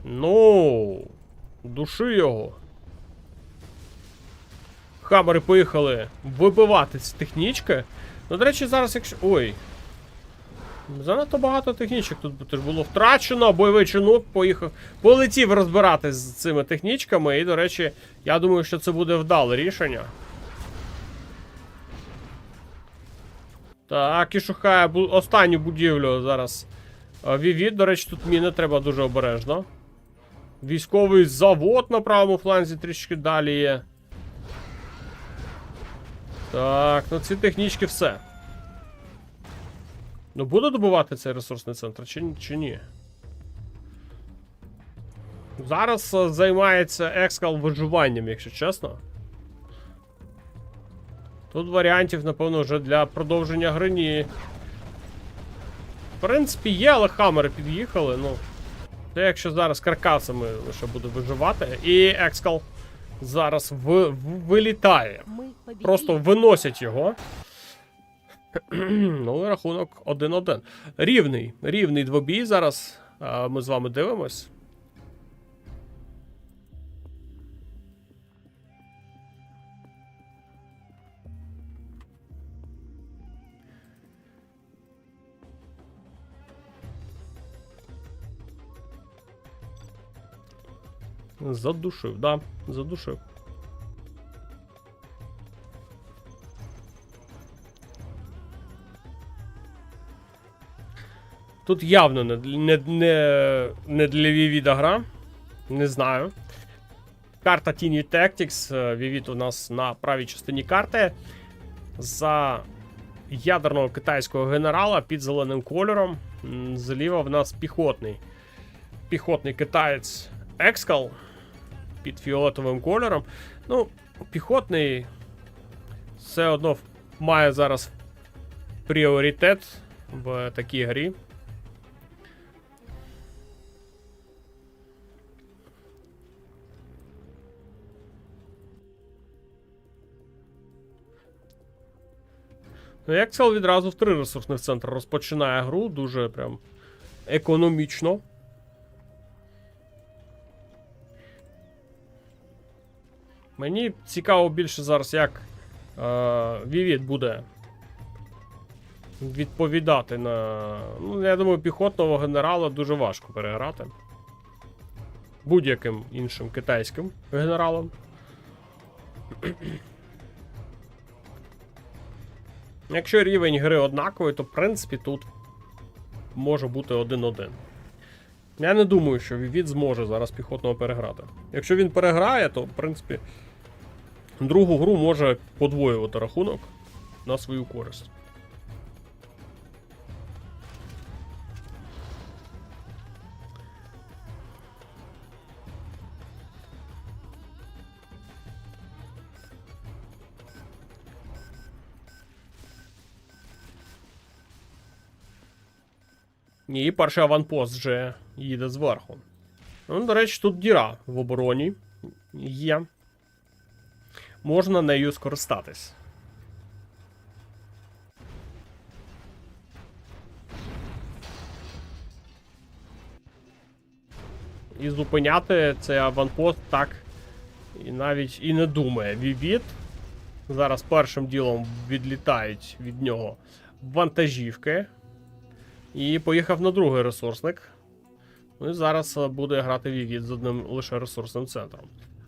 Ну, души його. Хамери поїхали вибивати ці технічки. Ну, до речі, зараз якщо... Ой. Занадто багато технічок тут теж було втрачено. Бойовий чинук полетів розбирати з цими технічками. І, до речі, я думаю, що це буде вдале рішення. Так, і шукає останню будівлю зараз. Вівід, до речі, тут міни, треба дуже обережно. Військовий завод на правому фланзі трішки далі є. Так, ну ці технічки все. Ну буде добувати цей ресурсний центр, чи ні? Зараз займається Екскал виживанням, якщо чесно. Тут варіантів, напевно, вже для продовження гри ні. В принципі, є, але хамери під'їхали, ну. Це якщо зараз каркасами лише буде виживати. І Екскал зараз вилітає. Просто виносять його. Ну, рахунок 1-1. Рівний двобій зараз. Ми з вами дивимось. Задушив, да, задушив. Тут явно не для Вівіда гра. Не знаю. Карта Tiny Tactics. Вівід у нас на правій частині карти. За ядерного китайського генерала під зеленим кольором. Зліва в нас піхотний. Піхотний китаєць Екскал. Під фіолетовим кольором. Ну, піхотний все одно має зараз пріоритет в такій грі. Ну, Екскал відразу в 3 ресурсних центри розпочинає гру. Дуже прям економічно. Мені цікаво більше зараз, як Вівід буде відповідати на... Ну, я думаю, піхотного генерала дуже важко переграти. Будь-яким іншим китайським генералом. Якщо рівень гри однаковий, то в принципі тут може бути 1-1. Я не думаю, що Вівід зможе зараз піхотного переграти. Якщо він переграє, то в принципі другу гру може подвоювати рахунок на свою користь. І перший аванпост вже їде зверху. Ну, до речі, тут діра в обороні є. Можна нею скористатись. І зупиняти цей аванпост так і навіть і не думає. Вівід. Зараз першим ділом відлітають від нього вантажівки. І поїхав на другий ресурсник. Ну і зараз буде грати Вівід з одним лише ресурсним центром.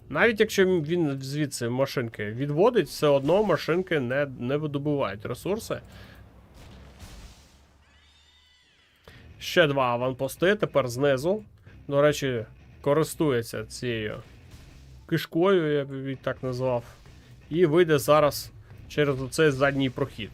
Навіть якщо він звідси машинки відводить, все одно машинки не видобувають ресурси. Ще 2 аванпости, тепер знизу. До речі, користується цією кишкою, я б її так назвав. І вийде зараз через оцей задній прохід.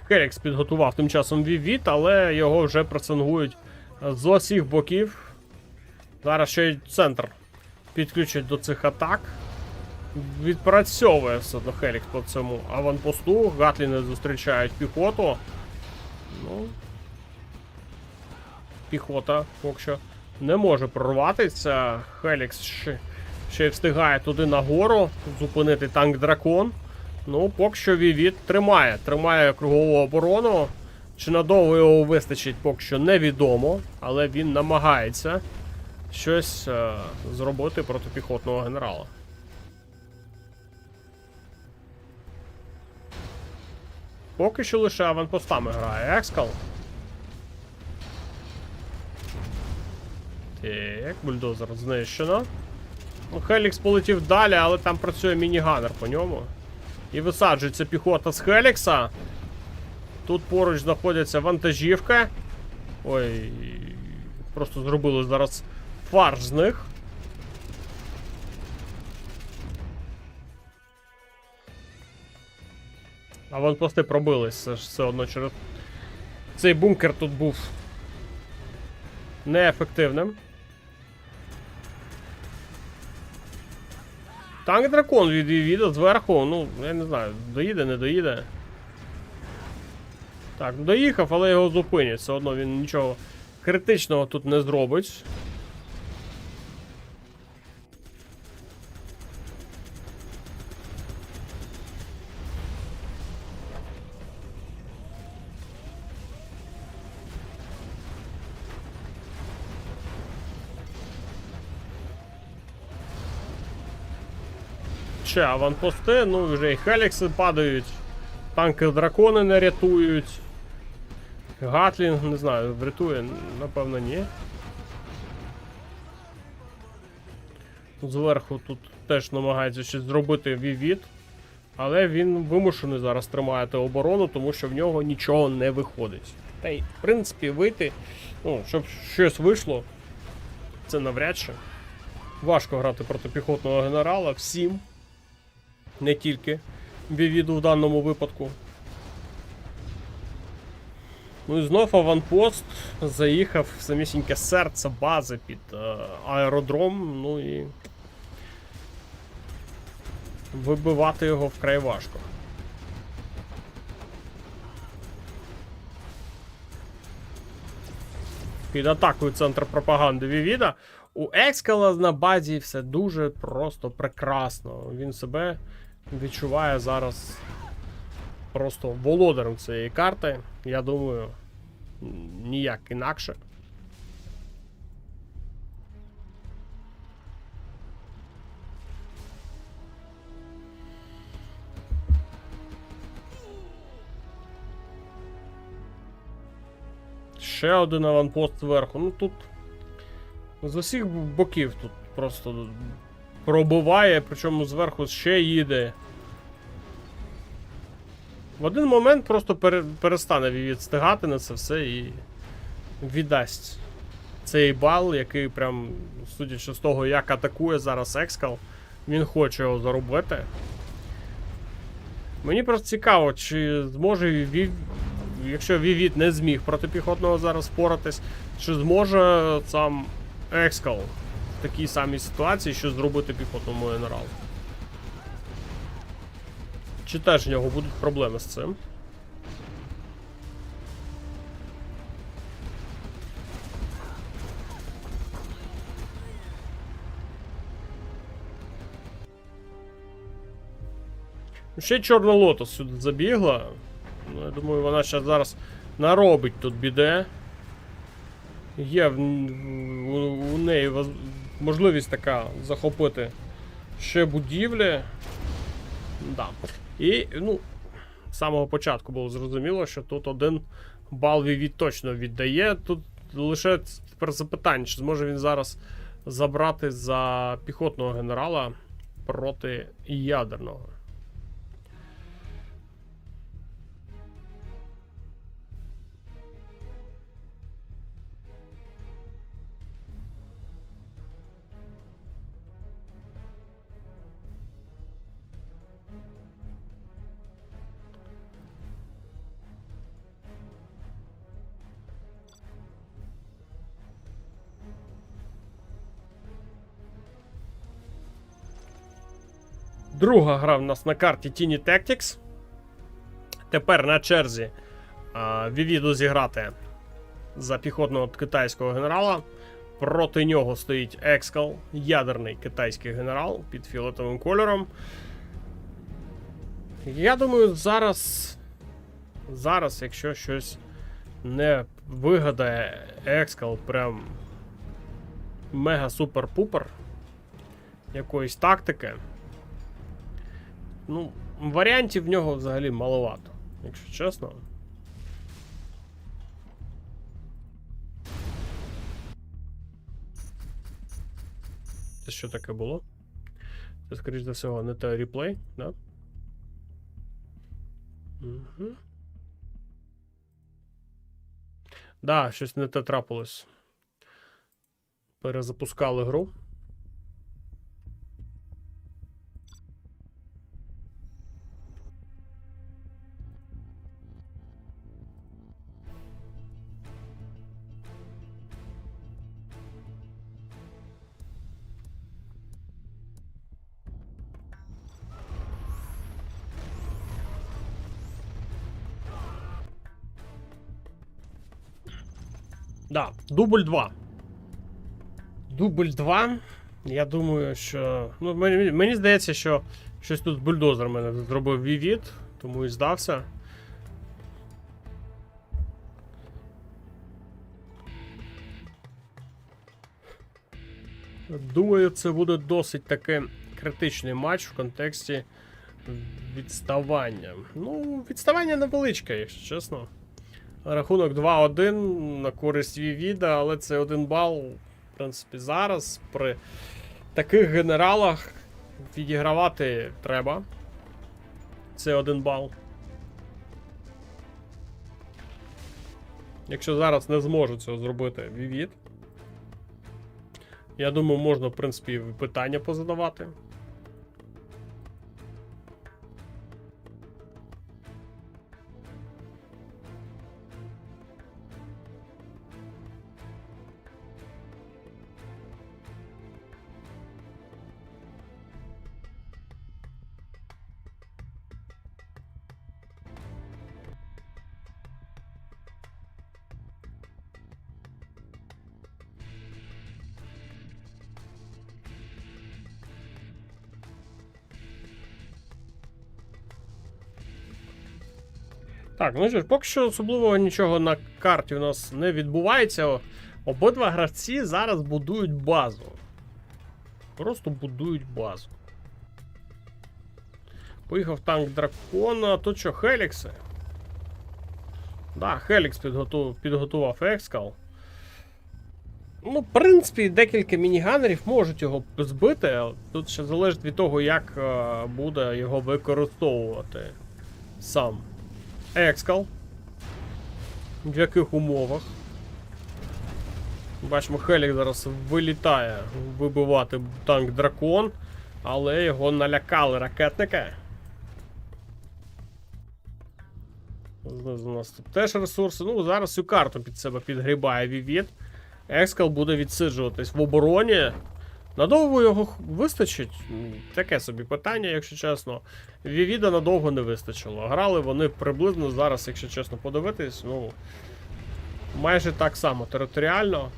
Хелікс підготував тим часом Вівід, але його вже пресингують з усіх боків. Зараз ще й центр підключать до цих атак. Відпрацьовує все до Хелікс по цьому аванпосту. Гатліни зустрічають піхоту. Ну, піхота поки що не може прорватися. Хелікс ще й встигає туди нагору зупинити танк Дракон. Ну, поки що Вівід тримає кругову оборону. Чи надовго його вистачить, поки що невідомо. Але він намагається щось зробити проти піхотного генерала. Поки що лише аванпостами грає Екскал. Так, бульдозер знищено. Ну, Хелікс полетів далі, але там працює мініганер по ньому. І висаджується піхота з Хелікса. Тут поруч знаходяться вантажівка. Ой, просто зробили зараз фарш з них. Аванпости пробились все одно через... Цей бункер тут був неефективним. Танк Дракон від Вівіда зверху, ну, я не знаю, доїде, не доїде. Так, доїхав, але його зупинять, все одно він нічого критичного тут не зробить. Ще аванпости, ну вже і хелікси падають. Танки дракони не рятують. Гатлінг, не знаю, врятує, напевно, ні. Зверху тут теж намагається щось зробити Вівіт. Але він вимушений зараз тримати оборону, тому що в нього нічого не виходить. Та й, в принципі, вийти, ну, щоб щось вийшло, це навряд чи. Важко грати проти піхотного генерала всім. Не тільки Вівіду в даному випадку. Ну і знов аванпост заїхав в самісіньке серце бази під аеродром, ну і вибивати його вкрай важко. Під атакою центр пропаганди Вівіда. У Екскала на базі все дуже просто прекрасно. Він себе відчуває зараз просто володарем цієї карти. Я думаю, ніяк інакше. Ще один аванпост зверху. Ну тут з усіх боків тут просто пробиває, причому зверху ще їде. В один момент просто перестане відстигати на це все і віддасть цей бал, який прям, судячи з того, як атакує зараз Екскал, він хоче його заробити. Мені просто цікаво, чи зможе якщо Вівіт не зміг проти піхотного зараз впоратись, чи зможе сам Екскал в такій самій ситуації, що зробити піхотному генералу. Чи теж в нього будуть проблеми з цим? Ще Чорна Лотос сюди забігла. Ну, я думаю, вона ще зараз наробить тут біде. Є у неї можливість така захопити ще будівлі. Да. І, ну, з самого початку було зрозуміло, що тут один бал Вівіт точно віддає. Тут лише тепер запитання, чи зможе він зараз забрати за піхотного генерала проти ядерного. Друга гра в нас на карті Tiny Tactics. Тепер на черзі Вівіду зіграти за піхотного китайського генерала. Проти нього стоїть Екскал, ядерний китайський генерал під фіолетовим кольором. Я думаю, зараз, якщо щось не вигадає Екскал прям мега-супер-пупер якоїсь тактики, ну, варіантів в нього взагалі маловато, якщо чесно. Це що таке було? Це, скоріш за всього, не те реплей, да? Угу. Да, щось не те трапилось. Перезапускали гру. Да, дубль 2. Дубль 2. Я думаю, що. Ну, мені здається, що щось тут бульдозер мене зробив Вівід, тому і здався. Думаю, це буде досить таки критичний матч в контексті відставання. Ну, відставання невеличке, якщо чесно. Рахунок 2-1 на користь Вівіда, але це 1 бал, в принципі, зараз при таких генералах відігравати треба. Це 1 бал. Якщо зараз не зможе цього зробити Вівід, я думаю, можна, в принципі, питання позадавати. Так, ну що ж, поки що особливого нічого на карті у нас не відбувається. Обидва гравці зараз будують базу. Просто будують базу. Поїхав танк дракона. Тут що, Хелікси? Да, Хелікс підготував Екскал. Ну, в принципі, декілька мініганерів можуть його збити. Тут ще залежить від того, як буде його використовувати сам Екскал. В яких умовах. Бачимо, Хелік зараз вилітає вибивати танк дракон, але його налякали ракетники. Знизу у нас тут теж ресурси. Ну, зараз всю карту під себе підгрібає Вівід. Екскал буде відсиджуватись в обороні. Надовго його вистачить? Таке собі питання, якщо чесно. Вівіда надовго не вистачило. Грали вони приблизно зараз, якщо чесно подивитись, ну, майже так само територіально.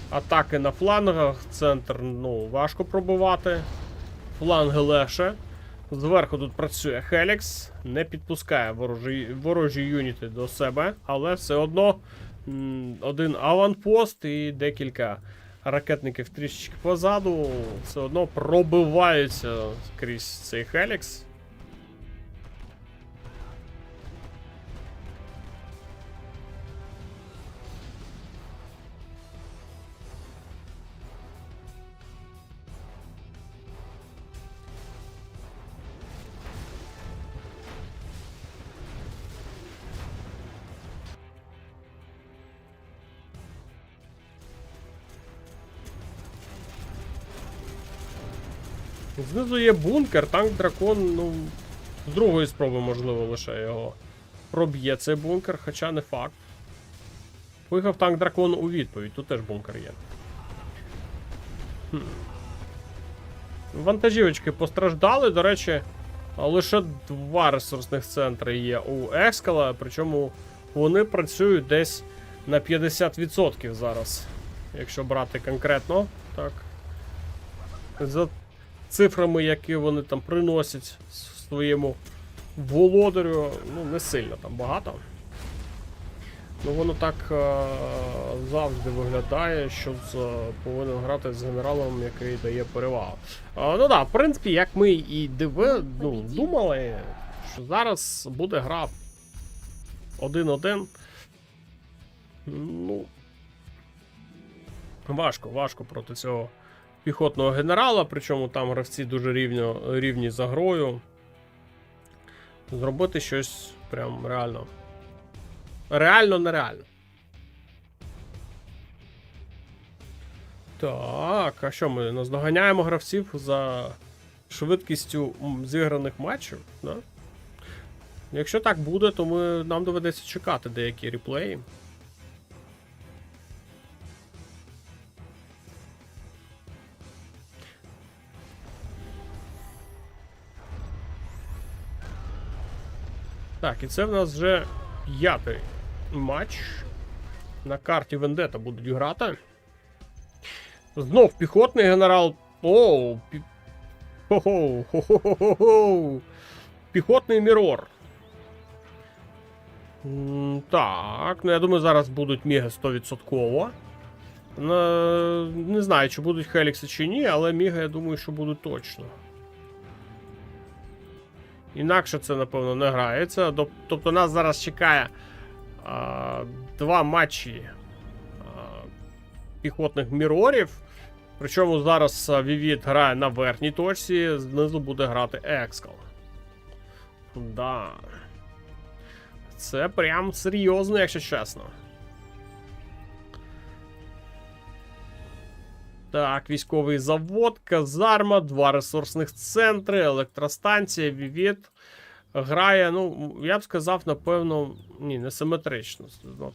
Атаки на флангах, центр, ну, важко пробивати. Фланги легше. Зверху тут працює Хелікс, не підпускає ворожі юніти до себе, але все одно один аванпост і декілька ракетників трішечки позаду все одно пробиваються крізь цей Хелікс. Знизу є бункер, танк дракон, ну, з другої спроби, можливо, лише його проб'є цей бункер, хоча не факт. Поїхав танк дракон у відповідь, тут теж бункер є. Вантажівочки постраждали, до речі, лише 2 ресурсних центри є у Екскала, причому вони працюють десь на 50% зараз, якщо брати конкретно, так. За цифрами, які вони там приносять своєму володарю, ну, не сильно там багато. Ну, воно так завжди виглядає, що повинен грати з генералом, який дає перевагу. Ну так, в принципі, як ми і думали, що зараз буде гра 1-1. Ну, важко проти цього піхотного генерала, причому там гравці дуже рівні за грою. Зробити щось прям реально. Нереально. Так, а що ми наздоганяємо гравців за швидкістю зіграних матчів? Да? Якщо так буде, то нам доведеться чекати деякі реплеї. Так, і це в нас вже 5-й матч. На карті Вендета будуть грати. Знов піхотний генерал. Оу! Хо-хо-хо-хо-хо-хо! Піхотний Мірор. Так, ну я думаю, зараз будуть міги 100%. Не знаю, чи будуть Хелікси чи ні, але міги, я думаю, що будуть точно. Інакше це, напевно, не грається. Тобто нас зараз чекає два матчі піхотних мірорів. Причому зараз Vivid грає на верхній точці, знизу буде грати Екскал. Да. Це прям серйозно, якщо чесно. Так, військовий завод, казарма, 2 ресурсних центри, електростанція, Vivid грає, ну, я б сказав, напевно, ні, не симетрично.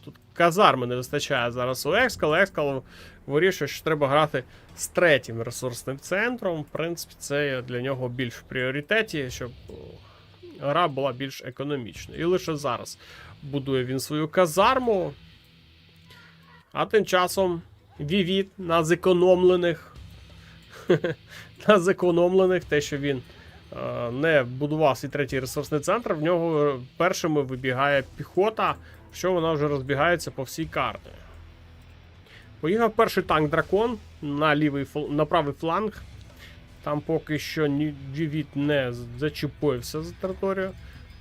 Тут казарми не вистачає зараз у Екскал. Екскал вирішує, що треба грати з 3-м ресурсним центром. В принципі, це для нього більш в пріоритеті, щоб гра була більш економічною. І лише зараз будує він свою казарму. А тим часом Vivid на зекономлених, те, що він не будував свій 3-й ресурсний центр, в нього першими вибігає піхота, що вона вже розбігається по всій карті. Поїхав перший танк Дракон на правий фланг. Там поки що Vivid не зачепився за територію.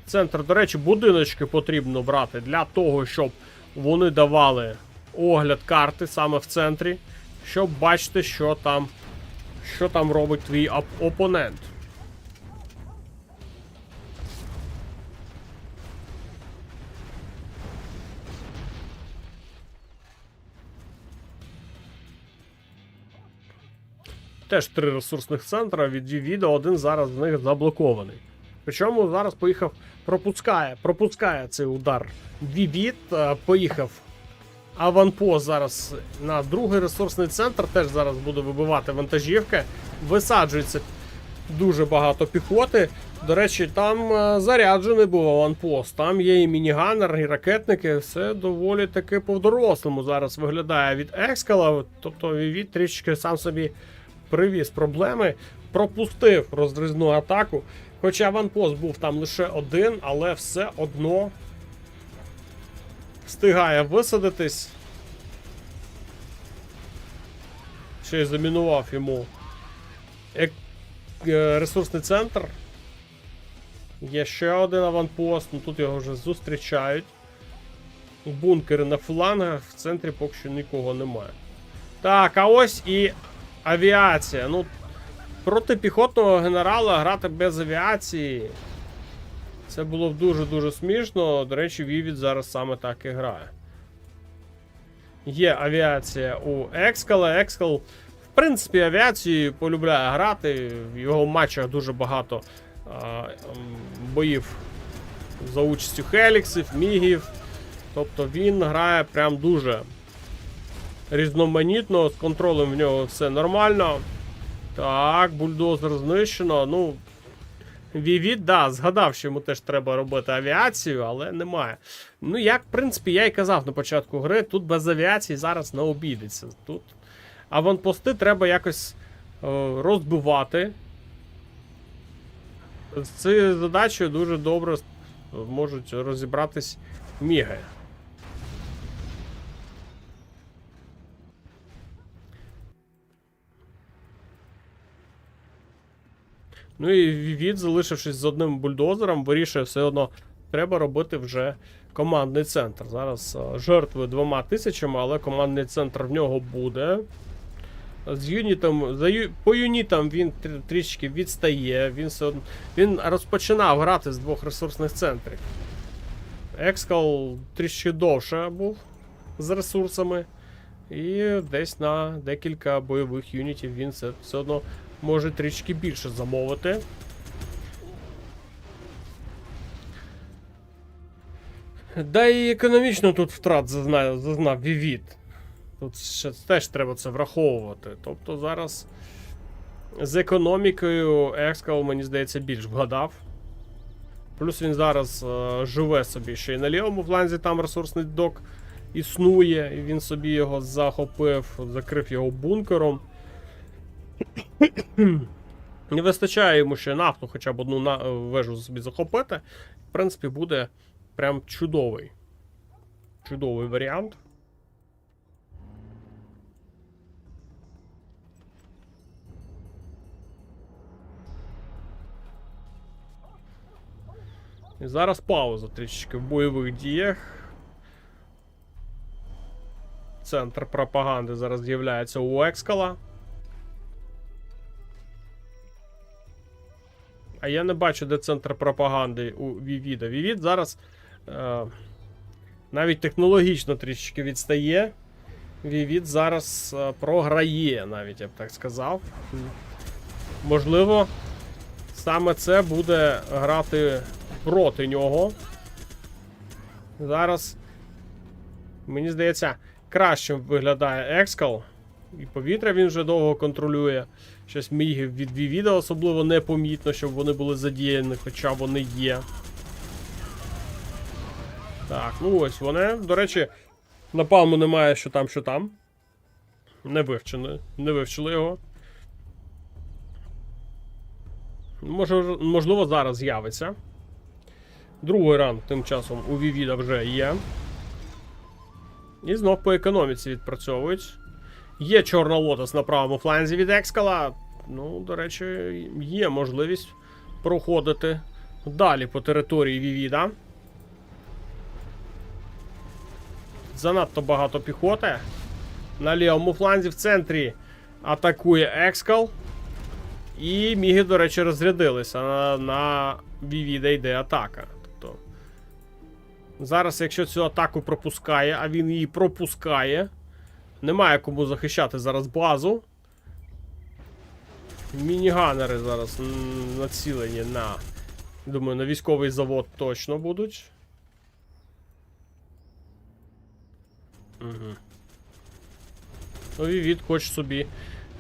Центр, до речі, будиночки потрібно брати для того, щоб вони давали огляд карти саме в центрі, щоб бачити, що там робить твій опонент. Теж 3 ресурсних центра від Vivid, один зараз з них заблокований. Причому зараз пропускає цей удар Vivid, поїхав аванпост зараз на 2-й ресурсний центр, теж зараз буде вибивати вантажівки, висаджується дуже багато піхоти. До речі, там заряджений був аванпост, там є і мініганер, і ракетники, все доволі таки по-дорослому зараз виглядає від Екскала, тобто Vivid трішки сам собі привіз проблеми, пропустив розрізну атаку, хоча аванпост був там лише один, але все одно встигає висадитись. Ще й замінував йому ресурсний центр. Є ще один аванпост, ну тут його вже зустрічають. Бункери на флангах, в центрі поки що нікого немає. Так, а ось і авіація. Ну, проти піхотного генерала грати без авіації. Це було дуже-дуже смішно. До речі, Vivid зараз саме так і грає. Є авіація у Екскала. Екскал, в принципі, авіацією полюбляє грати. В його матчах дуже багато боїв за участю Хеліксів, Мігів. Тобто він грає прям дуже різноманітно, з контролем в нього все нормально. Так, бульдозер знищено. Ну, Vivid, да, згадав, що йому теж треба робити авіацію, але немає. Ну, як, в принципі, я і казав на початку гри, тут без авіації зараз не обійдеться. Тут аванпости треба якось розбивати. З цією задачею дуже добре можуть розібратись міги. Ну і Vivid, залишившись з одним бульдозером, вирішує все одно, треба робити вже командний центр. Зараз жертвує 2000, але командний центр в нього буде. З юнітом, по юнітам він трішки відстає, він розпочинав грати з 2 ресурсних центрів. Екскал трішки довше був з ресурсами, і десь на декілька бойових юнітів він все одно може трішки більше замовити. Да і економічно тут втрат зазнав Vivid. Тут ще теж треба це враховувати. Тобто зараз з економікою Екскал, мені здається, більш вгадав. Плюс він зараз живе собі ще й на лівому фланзі, там ресурсний док існує, і він собі його захопив, закрив його бункером. Не вистачає йому ще нафту, хоча б одну вежу собі захопити. В принципі, буде прям чудовий. Чудовий варіант. І зараз пауза трішечки в бойових діях. Центр пропаганди зараз з'являється у Екскала. А я не бачу, де центр пропаганди у Вівіда. Вівід зараз навіть технологічно трішечки відстає. Вівід зараз програє, навіть я б так сказав. Можливо, саме це буде грати проти нього. Зараз, мені здається, краще виглядає Екскал. І повітря він вже довго контролює. Щось мігів від Вівіда особливо непомітно, щоб вони були задіяні, хоча вони є. Так, ну ось вони. До речі, напалму немає, що там. Не вивчили його. Можливо, зараз з'явиться. Другий ранг тим часом у Вівіда вже є. І знов по економіці відпрацьовують. Є Чорна Лотос на правому фланзі від Екскала. Ну, до речі, є можливість проходити далі по території Вівіда. Занадто багато піхоти. На лівому фланзі в центрі атакує Екскал. І міги, до речі, розрядилися. На Вівіда йде атака. Тобто, зараз, якщо цю атаку пропускає, а він її пропускає, немає кому захищати зараз базу. Мініганери зараз націлені на, думаю, на військовий завод точно будуть. Угу. Ну, Вівід хоче собі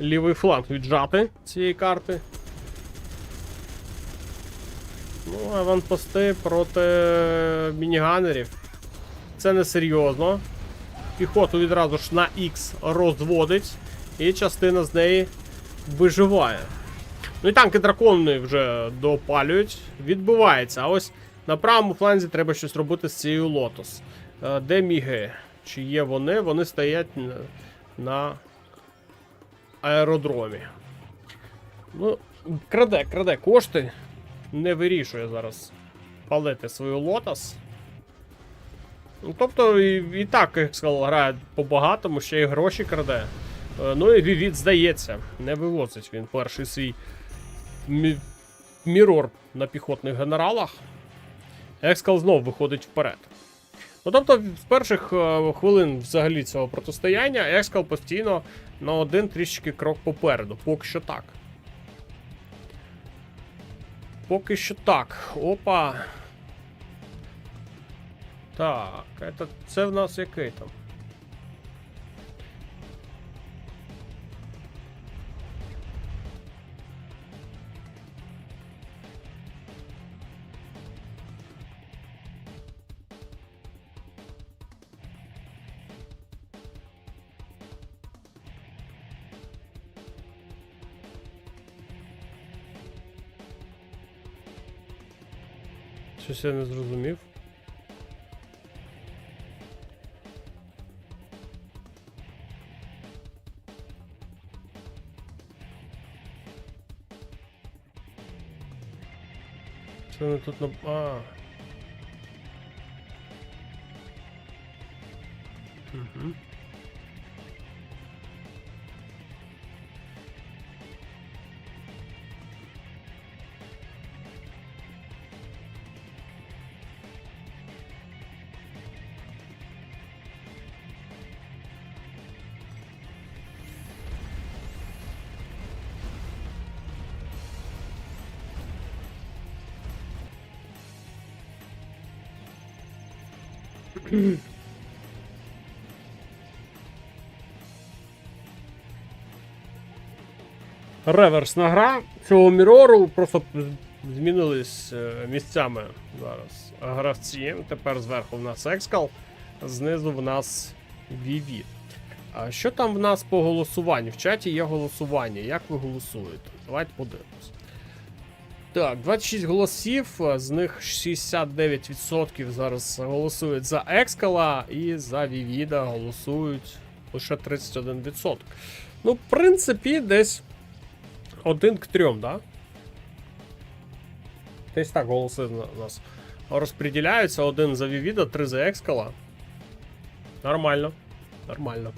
лівий фланг віджати цієї карти. Ну, аванпости проти мініганерів. Це несерйозно. Піхоту відразу ж на X розводить, і частина з неї виживає. Ну і танки дракони вже допалюють, відбувається. А ось на правому фланзі треба щось робити з цією Лотос. Де міги? Чи є вони? Вони стоять на аеродромі. Ну, краде кошти. Не вирішує зараз палити свою Лотос. Ну, тобто, і так, як сказав, грає по-багатому, ще й гроші краде. Ну і Вівід, здається, не вивозить він перший свій мірор на піхотних генералах. Екскал знов виходить вперед. Ну, тобто, з перших хвилин взагалі цього протистояння Екскал постійно на один трішки крок попереду. Поки що так. Поки що так. Опа. Так, це в нас який там? Щось я не зрозумів. Це не тут на... Угу. Реверсна гра цього мірору, просто змінились місцями зараз гравці. Тепер зверху в нас Екскал, Знизу в нас Вівід. А що там в нас по голосуванню? В чаті є голосування. Як ви голосуєте? Давайте подивимось. Так, 26 голосів, з них 69% зараз голосують за Екскала і за Вівіда голосують лише 31%. Ну, в принципі, десь 1-3, да? Десь так голоси у нас розподіляються. 1 за Вівіда, 3 за Екскала. Нормально. Нормально.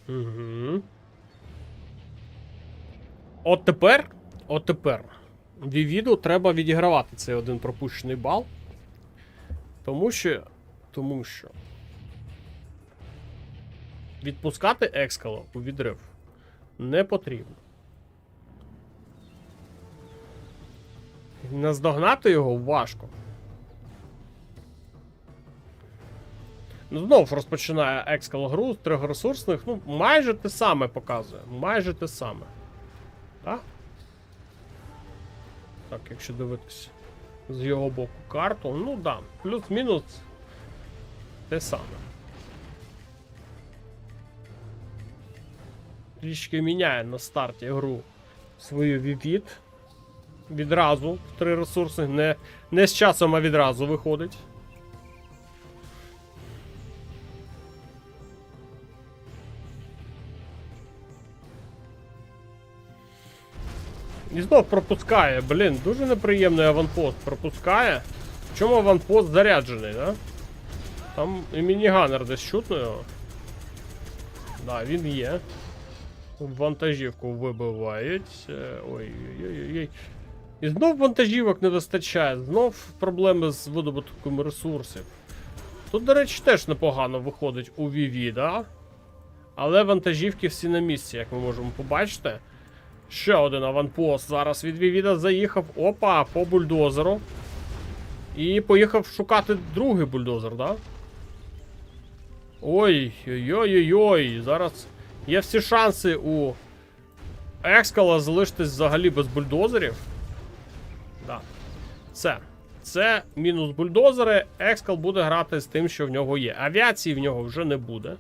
Угу. От тепер Вівіду треба відігравати цей один пропущений бал. Тому що відпускати Екскала у відрив не потрібно. Наздогнати його важко. Ну, знов розпочинає Екскал гру з 3 ресурсних. Ну, майже те саме показує. Майже те саме. Так? Так, якщо дивитися з його боку карту, ну да, плюс-мінус те саме. Трішки міняє на старті гру свою Вівід. Відразу в 3 ресурсних, не з часом, а відразу виходить. І знов пропускає, блін, дуже неприємний аванпост пропускає. Чому аванпост заряджений, да? Там і мініганер десь чутно його. Да, він є. Вантажівку вибивають. Ой-ой-ой. І знов вантажівок не вистачає, знов проблеми з видобутком ресурсів. Тут, до речі, теж непогано виходить у Вівіда. Але вантажівки всі на місці, як ми можемо побачити. Ще один аванпост зараз від Вівіда заїхав. Опа, по бульдозеру. І поїхав шукати другий бульдозер, да? Ой-ой-ой-ой-ой. Зараз є всі шанси у Екскала залишитись взагалі без бульдозерів. Да. Це мінус бульдозери. Екскал буде грати з тим, що в нього є. Авіації в нього вже не буде.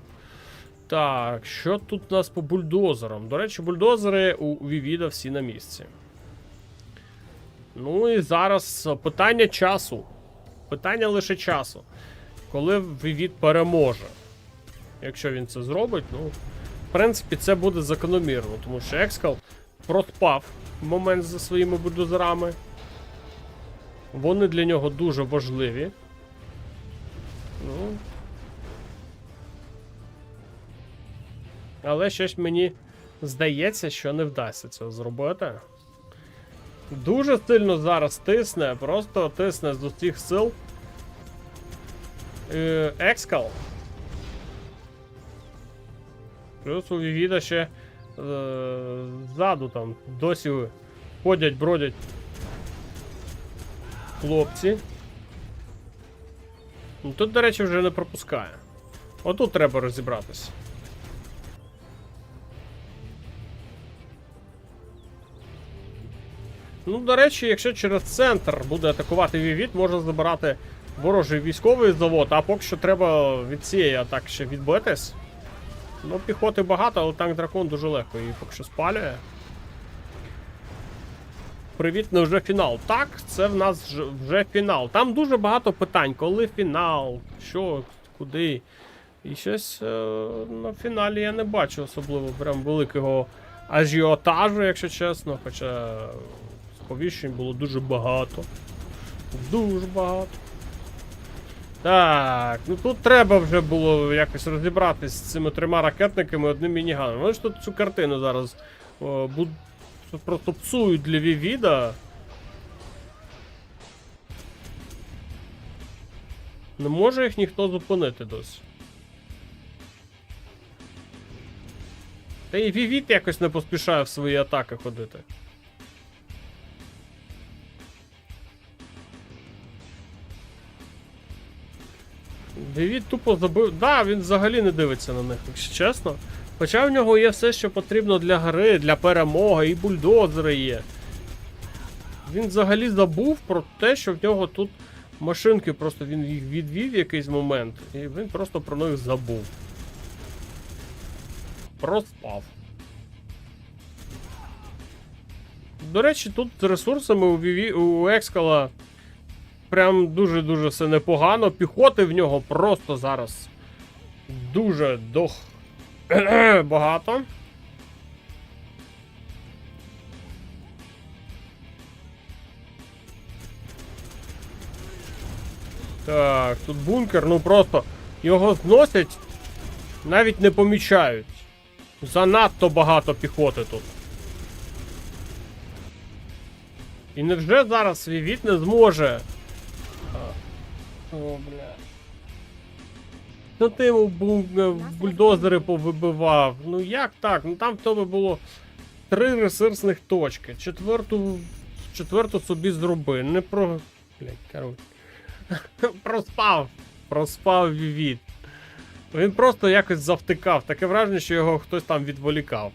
Так, що тут у нас по бульдозерам? До речі, бульдозери у Вівіда всі на місці. Ну і зараз питання часу. Питання лише часу. Коли Вівід переможе. Якщо він це зробить, ну, в принципі, це буде закономірно. Тому що Екскал проспав момент за своїми бульдозерами. Вони для нього дуже важливі. Ну. Але щось мені здається, що не вдасться цього зробити. Дуже сильно зараз тисне, просто тисне з усіх сил. Екскал. Плюс у Вівіда ще ззаду там досі ходять, бродять хлопці. Ну, тут, до речі, вже не пропускає. Отут треба розібратися. Ну, до речі, якщо через центр буде атакувати Вівід, можна забирати ворожий військовий завод, а поки що треба від цієї атаки ще відбитись. Ну, піхоти багато, але танк дракон дуже легко її поки що спалює. Привіт, не вже фінал. Так, це в нас вже фінал. Там дуже багато питань. Коли фінал? Що? Куди? І щось на фіналі я не бачу особливо прям великого ажіотажу, якщо чесно. Хоча сповіщень було дуже багато. Дуже багато. Так, ну тут треба вже було якось розібратись з цими 3 ракетниками і одним мініганом. Вони ж тут цю картину зараз просто псують для Вівіда. Не може їх ніхто зупинити досі. Та і Вівід якось не поспішає в свої атаки ходити. Вівід тупо забив. Да, він взагалі не дивиться на них, якщо чесно. Хоча в нього є все, що потрібно для гри, для перемоги, і бульдозери є. Він взагалі забув про те, що в нього тут машинки, просто він їх відвів в якийсь момент, і він просто про них забув. Проспав. До речі, тут з ресурсами у Екскала прям дуже-дуже все непогано. Піхоти в нього просто зараз дуже багато. Так, тут бункер, ну просто його зносять, навіть не помічають. Занадто багато піхоти тут. І невже зараз Вівіт не зможе? О, бля. Ну ти йому бульдозери повибивав. Ну як так? Ну там в тебе було 3 ресурсних точки. Четверту собі зроби. Не про... Блядь, коротше. Проспав Вівіт. Він просто якось завтикав. Таке враження, що його хтось там відволікав.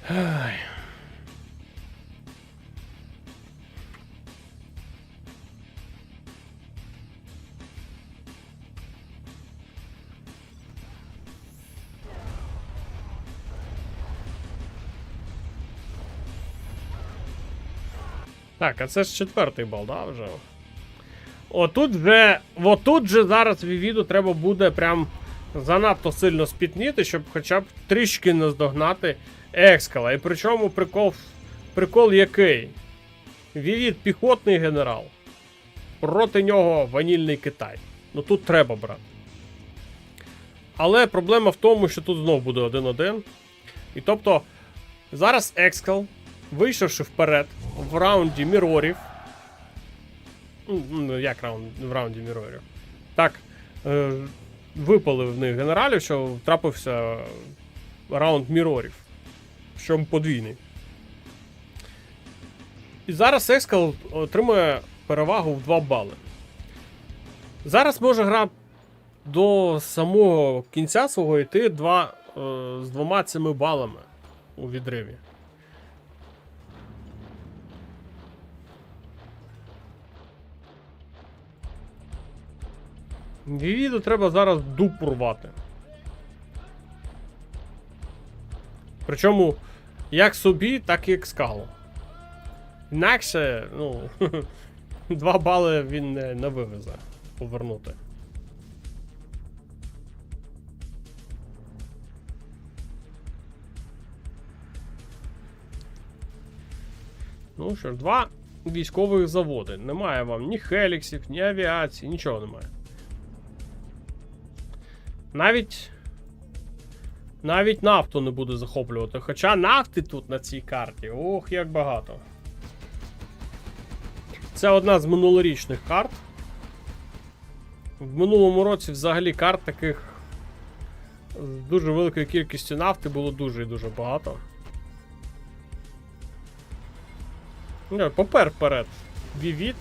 Ай. Так, а це ж 4-й бал, да, вже? Отут же зараз Вівіду треба буде прям занадто сильно спітніти, щоб хоча б трішки наздогнати Екскала. І причому прикол який? Вівід піхотний генерал. Проти нього ванільний Китай. Ну тут треба брати. Але проблема в тому, що тут знов буде 1-1. І тобто, зараз Екскал, вийшовши вперед в раунді мірорів. Ну, як в раунді мірорів? Так, випали в них генералів, що трапився раунд мірорів. Що подвійний. І зараз Екскал отримує перевагу в 2 бали. Зараз може гра до самого кінця свого йти з 2 цими балами у відриві. Вівіду треба зараз дупу рвати. Причому як собі, так і Екскалу. Інакше, ну, 2 бали він не вивезе повернути. Ну що ж, 2 військових заводи. Немає вам ні хеліксів, ні авіації, нічого немає. Навіть нафту не буде захоплювати. Хоча нафти тут на цій карті, ох, як багато. Це одна з минулорічних карт. В минулому році взагалі карт таких з дуже великою кількістю нафти було дуже і дуже багато. Попер вперед. Вівіт.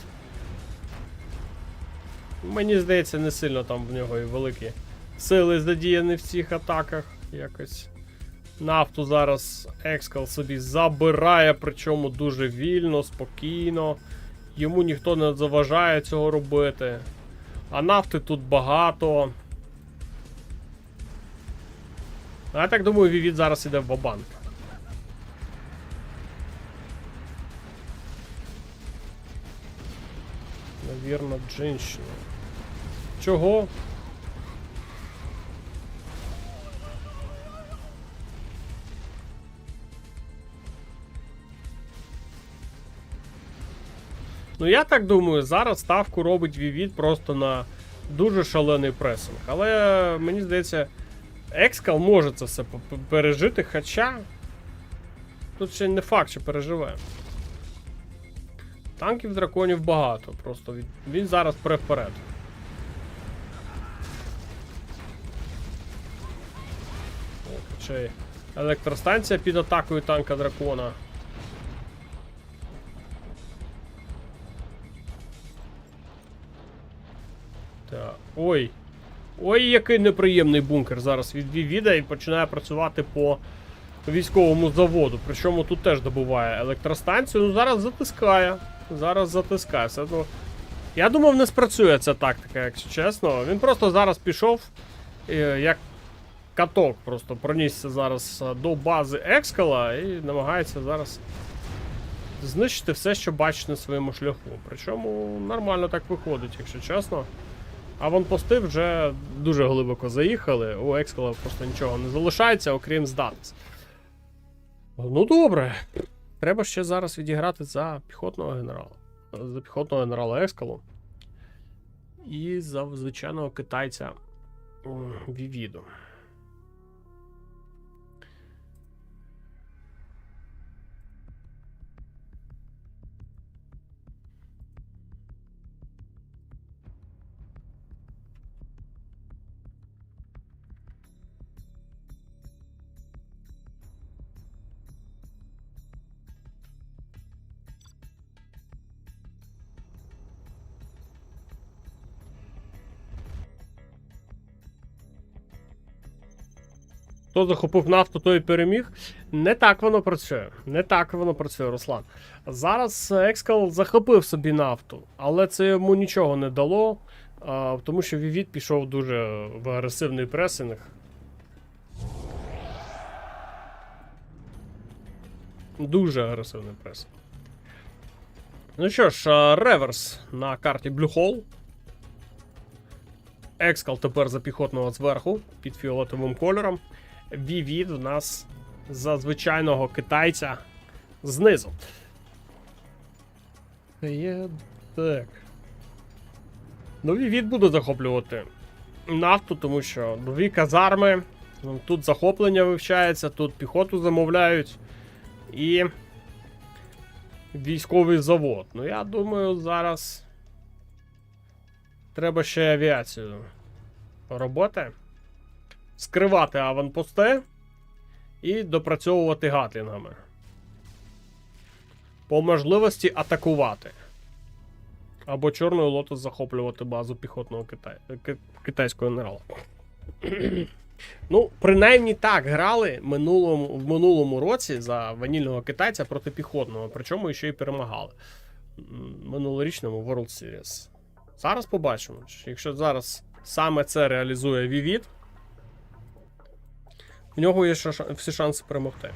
Мені здається, не сильно там в нього і великі сили задіяні в цих атаках. Якось нафту зараз Екскал собі забирає, причому дуже вільно, спокійно. Йому ніхто не заважає цього робити. А нафти тут багато. А я так думаю, Вівіт зараз іде в ва-банк. Навірно, Джинщина. Чого? Ну, я так думаю, зараз ставку робить Вівіт просто на дуже шалений пресинг. Але, мені здається, Екскал може це все пережити, хоча тут ще не факт, що переживе. Танків драконів багато, просто він зараз пре вперед. Ще електростанція під атакою танка дракона. Так, ой. Ой, який неприємний бункер зараз від Вівіда і починає працювати по військовому заводу. Причому тут теж добуває електростанцію. Ну, зараз затискає. Зараз затискає. Все одно... Я думав, не спрацює ця тактика, якщо чесно. Він просто зараз пішов, як каток, просто пронісся зараз до бази Екскала і намагається зараз знищити все, що бачить на своєму шляху. Причому нормально так виходить, якщо чесно. Аванпости вже дуже глибоко заїхали. У Екскала просто нічого не залишається, окрім здатись. Ну добре. Треба ще зараз відіграти за піхотного генерала. За піхотного генерала Екскалу. І за звичайного китайця Вівіду. Хто захопив нафту, той і переміг. Не так воно працює. Не так воно працює, Руслан. Зараз Екскал захопив собі нафту, але це йому нічого не дало, тому що Вівід пішов дуже в агресивний пресинг. Дуже агресивний пресинг. Ну що ж, реверс на карті Blue Hole. Екскал тепер за піхотного зверху, під фіолетовим кольором. Вівід у нас за звичайного китайця знизу. Є так. Ну, Вівід буде захоплювати нафту, тому що нові казарми, тут захоплення вивчається, тут піхоту замовляють і військовий завод. Ну, я думаю, зараз треба ще авіацію роботи. Скривати аванпости і допрацьовувати гатлінгами. По можливості атакувати. Або Чорною Лотос захоплювати базу піхотного китайського генерала. Ну, принаймні так грали в минулому році за ванільного китайця проти піхотного. Причому ще й перемагали. Минулорічному World Series. Зараз побачимо. Якщо зараз саме це реалізує Вівід, в нього є всі шанси перемогти.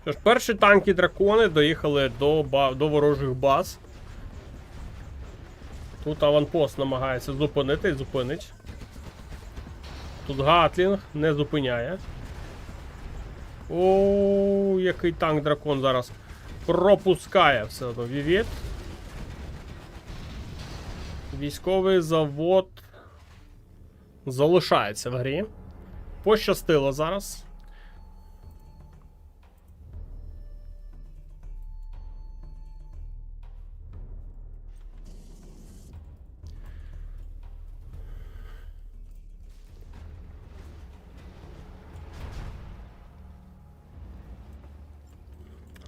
Що ж, перші танки-дракони доїхали до ворожих баз. Тут аванпост намагається зупинити і зупинить. Тут Гатлінг не зупиняє. Ооо, який танк-дракон зараз пропускає все одно Вівід. Військовий завод залишається в грі. Пощастило зараз.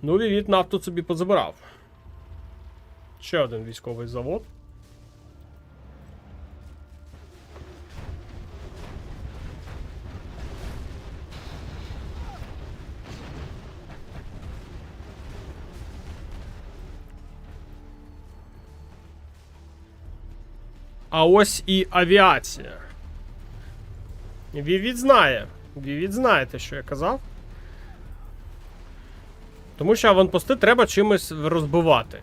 Ну, Вівід нафту собі позабирав. Ще один військовий завод. А ось і авіація. Вівід знає. Вівід знає те, що я казав. Тому що аванпости треба чимось розбивати.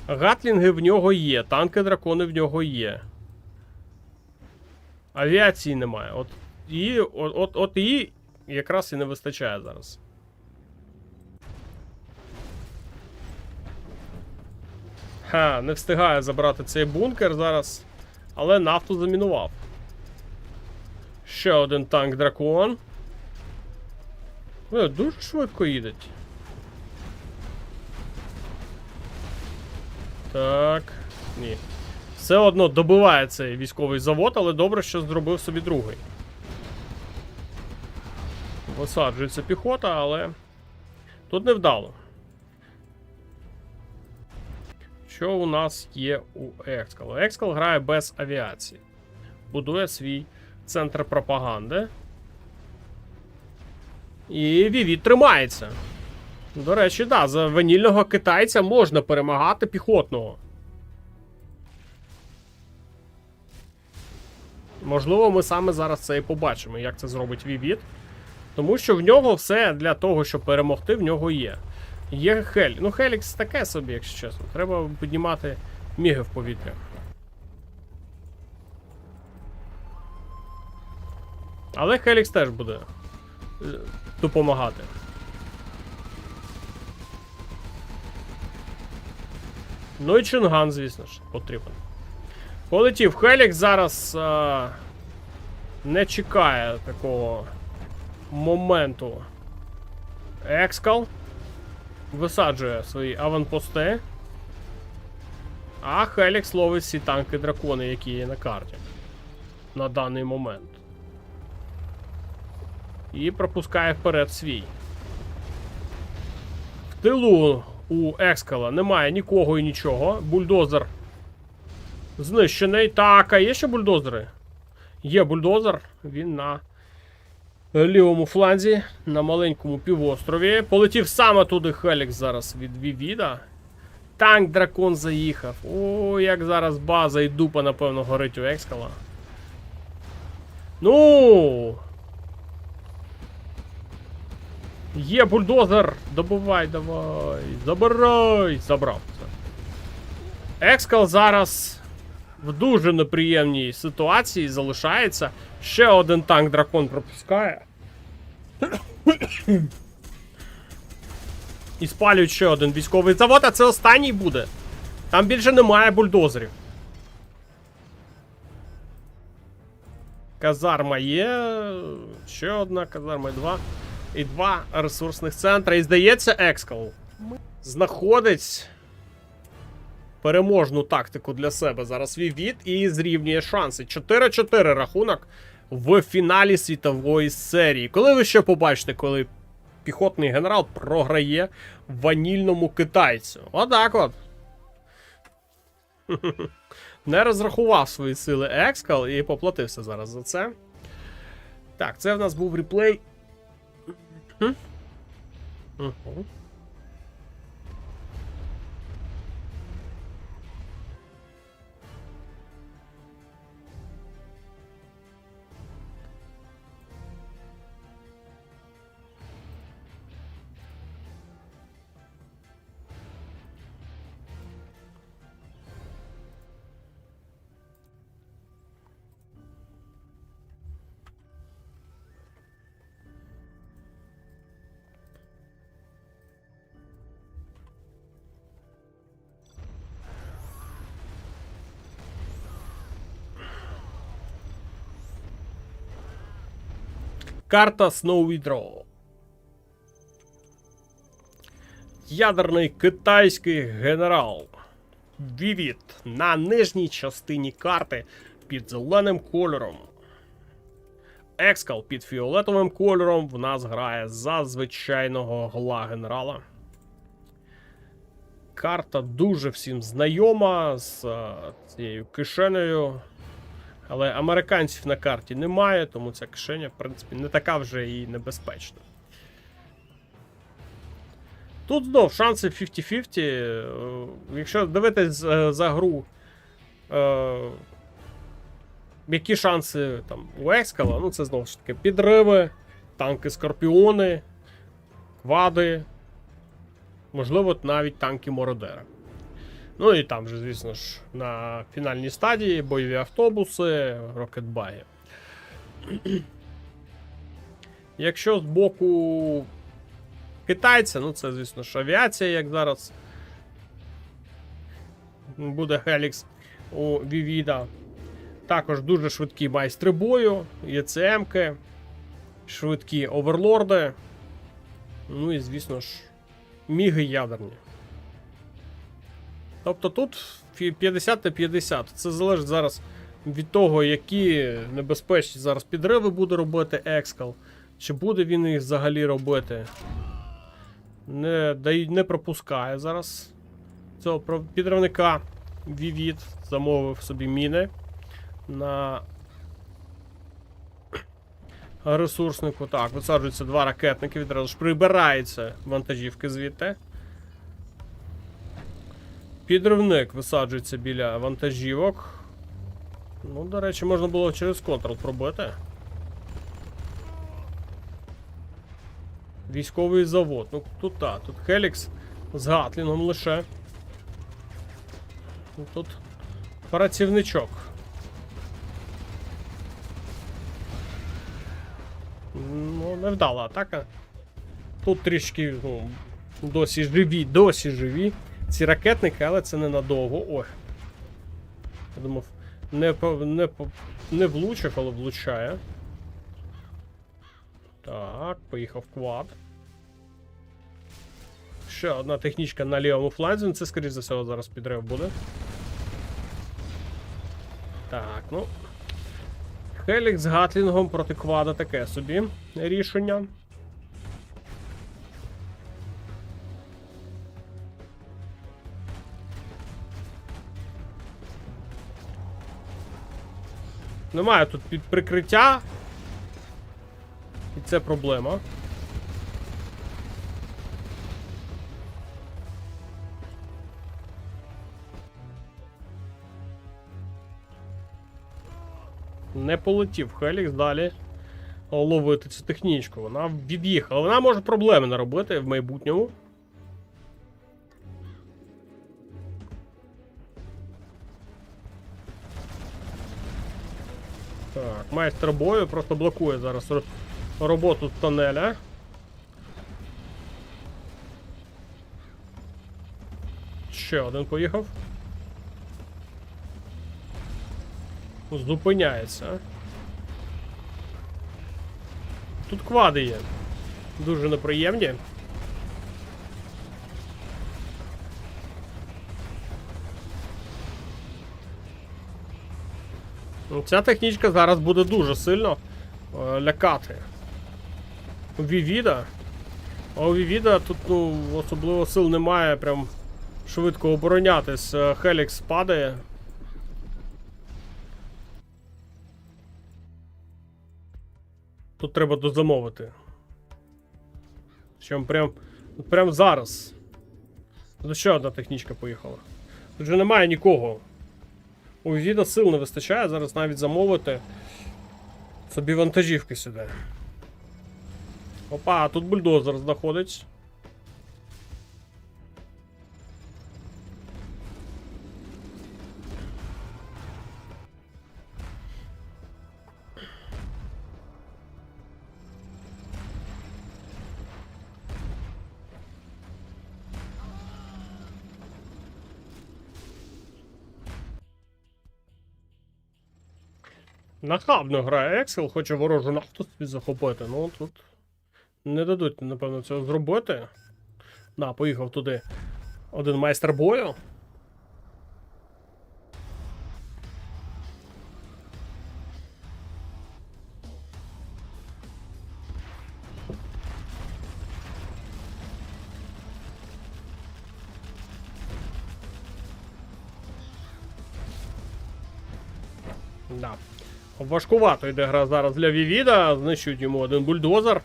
Гатлінги в нього є, танки-дракони в нього є. Авіації немає. От її якраз і не вистачає зараз. Не встигає забрати цей бункер зараз. Але нафту замінував. Ще один танк-дракон. Дуже швидко їдуть. Так, ні. Все одно добиває цей військовий завод, але добре, що зробив собі другий. Висаджується піхота, але тут невдало. Що у нас є у Екскал? Екскал грає без авіації. Будує свій центр пропаганди. І Вівід тримається. До речі, да, за ванільного китайця можна перемагати піхотного. Можливо, ми саме зараз це і побачимо, як це зробить Вівід. Тому що в нього все для того, щоб перемогти, в нього є. Є Хелікс. Ну, Хелікс таке собі, якщо чесно. Треба піднімати міги в повітря. Але Хелікс теж буде допомагати. Ну і Чинган, звісно ж, потрібен. Полетів. Хелікс зараз не чекає такого моменту. Екскал висаджує свої аванпости. А Хелікс ловить всі танки-дракони, які є на карті. На даний момент. І пропускає вперед свій. В тилу у Екскала немає нікого і нічого. Бульдозер знищений. Так, а є ще бульдозери? Є бульдозер. Він на лівому фланзі, на маленькому півострові. Полетів саме туди Хелікс зараз від Вівіда. Танк-дракон заїхав. О, як зараз база і дупа, напевно, горить у Екскала. Ну! Є бульдозер! Добувай, давай! Забирай! Забрав це. Екскал зараз в дуже неприємній ситуації залишається. Ще один танк-дракон пропускає. І спалюють ще один військовий завод, а це останній буде. Там більше немає бульдозерів. Казарма є. Ще одна казарма, і два ресурсних центри. І здається, Екскал знаходить переможну тактику для себе зараз Вівід і зрівнює шанси. 4-4 рахунок в фіналі світової серії. Коли ви ще побачите, коли піхотний генерал програє ванільному китайцю? Отак от. Не розрахував свої сили Екскал і поплатився зараз за це. Так, це в нас був реплей. Карта Snowy Draw. Ядерний китайський генерал Вівід на нижній частині карти під зеленим кольором. Екскал під фіолетовим кольором в нас грає за звичайного гла-генерала. Карта дуже всім знайома з цією кишенею. Але американців на карті немає, тому ця кишеня, в принципі, не така вже і небезпечна. Тут знов шанси 50-50. Якщо дивитись за гру, які шанси там у Екскала, ну це знову ж таки підриви, танки Скорпіони, квади, можливо, навіть танки Мородера. Ну і там же, звісно ж, на фінальній стадії бойові автобуси, рокетбаги. Якщо з боку китайця, ну це, звісно ж, авіація, як зараз буде Хелікс у Вівіда. Також дуже швидкі майстри бою, ЄЦМки, швидкі оверлорди. Ну і, звісно ж, міги ядерні. Тобто тут 50 на 50. Це залежить зараз від того, які небезпечні зараз підриви буде робити Екскал. Чи буде він їх взагалі робити? Не пропускає зараз цього підривника. Вівід замовив собі міни на ресурснику. Так, висаджуються 2 ракетники, відразу ж прибираються вантажівки звідти. Підривник висаджується біля вантажівок. Ну, до речі, можна було через контрол пробити. Військовий завод. Ну, тут так, тут Хелікс з Гатлінгом лише. Тут працівничок. Ну, невдала атака. Тут трішки, ну, досі живі ці ракетники, але це ненадовго. Ой. Я думав, не влучив, але влучає. Так, поїхав квад. Ще одна технічка на лівому фланзі. Це, скоріш за все, зараз підрив буде. Так, ну. Хелікс з Гатлінгом проти квада таке собі рішення. Немає тут під прикриття. І це проблема. Не полетів Хелікс далі ловити цю технічку. Вона від'їхала. Вона може проблеми наробити в майбутньому. Так, майстер бою просто блокує зараз роботу тоннеля. Ще один поїхав. Зупиняється. Тут квади є. Дуже неприємні. Ця технічка зараз буде дуже сильно лякати. У Вівіда. А у Вівіда тут, ну, особливо сил немає прям швидко оборонятись. Хелікс падає. Тут треба дозамовити. Чим прям зараз. Тут ще одна технічка поїхала. Тут же немає нікого. У Вівіда сил не вистачає зараз навіть замовити собі вантажівки сюди. Опа, а тут бульдозер знаходиться. Нахабно грає Ексел, хоче ворожу нафту собі захопити. Ну тут не дадуть, напевно, цього зробити. На, поїхав туди один майстер бою. Да. Важкувато йде гра зараз для Вівіда. Знищують йому один бульдозер.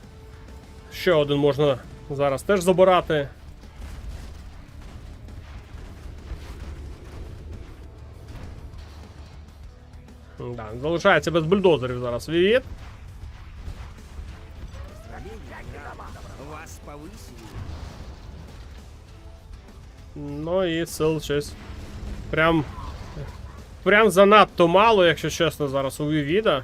Ще один можна зараз теж забирати. Да, залишається без бульдозерів зараз Вівід. Вас повысили. Ну і сил щось прям занадто мало, якщо чесно, зараз у Вівіда.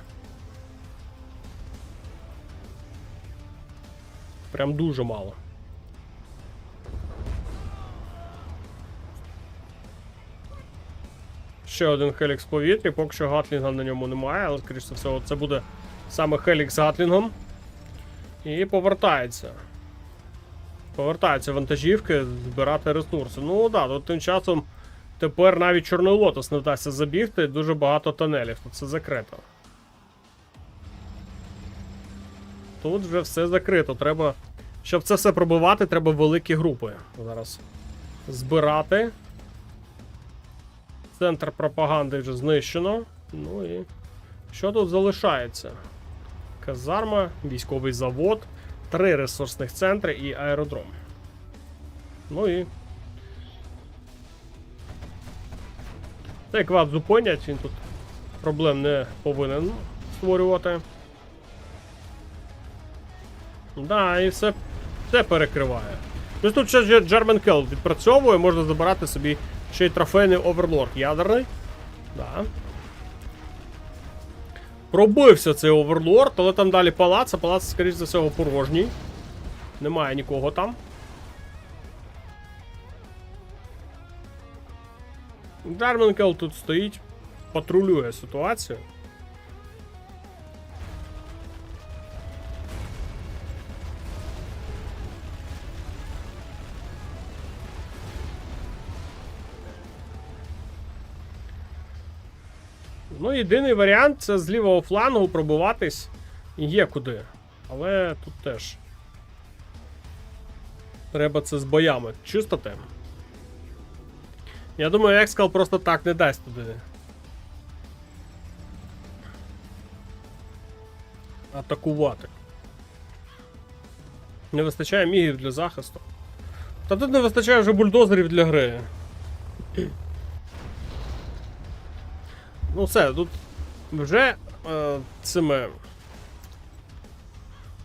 Прям дуже мало. Ще один Хелікс в повітрі, поки що Гатлінга на ньому немає, але, скоріш за все, це буде саме Хелікс з Гатлінгом. І повертається. Повертаються вантажівки, збирати ресурси. Ну так, тут тим часом тепер навіть Чорний Лотос не вдасться забігти, дуже багато тонелів, тут це закрито. Тут вже все закрито. Треба, щоб це все пробивати, треба великі групи. Зараз збирати. Центр пропаганди вже знищено. Ну і що тут залишається? Казарма, військовий завод, 3 ресурсних центри і аеродром. Ну і цей квад зупинять, він тут проблем не повинен створювати. Да, і все перекриває. Ось тут ще German Kell відпрацьовує, можна забирати собі ще й трофейний оверлорд ядерний. Да. Пробився цей оверлорд, але там далі палац, а палац, скоріш за всього, порожній. Немає нікого там. German Kell тут стоїть, патрулює ситуацію. Ну, єдиний варіант це з лівого флангу пробиватись є куди. Але тут теж треба це з боями чистити. Я думаю, Екскал просто так не дасть туди атакувати. Не вистачає мігів для захисту. Та тут не вистачає вже бульдозерів для гри. Ну все, тут вже цими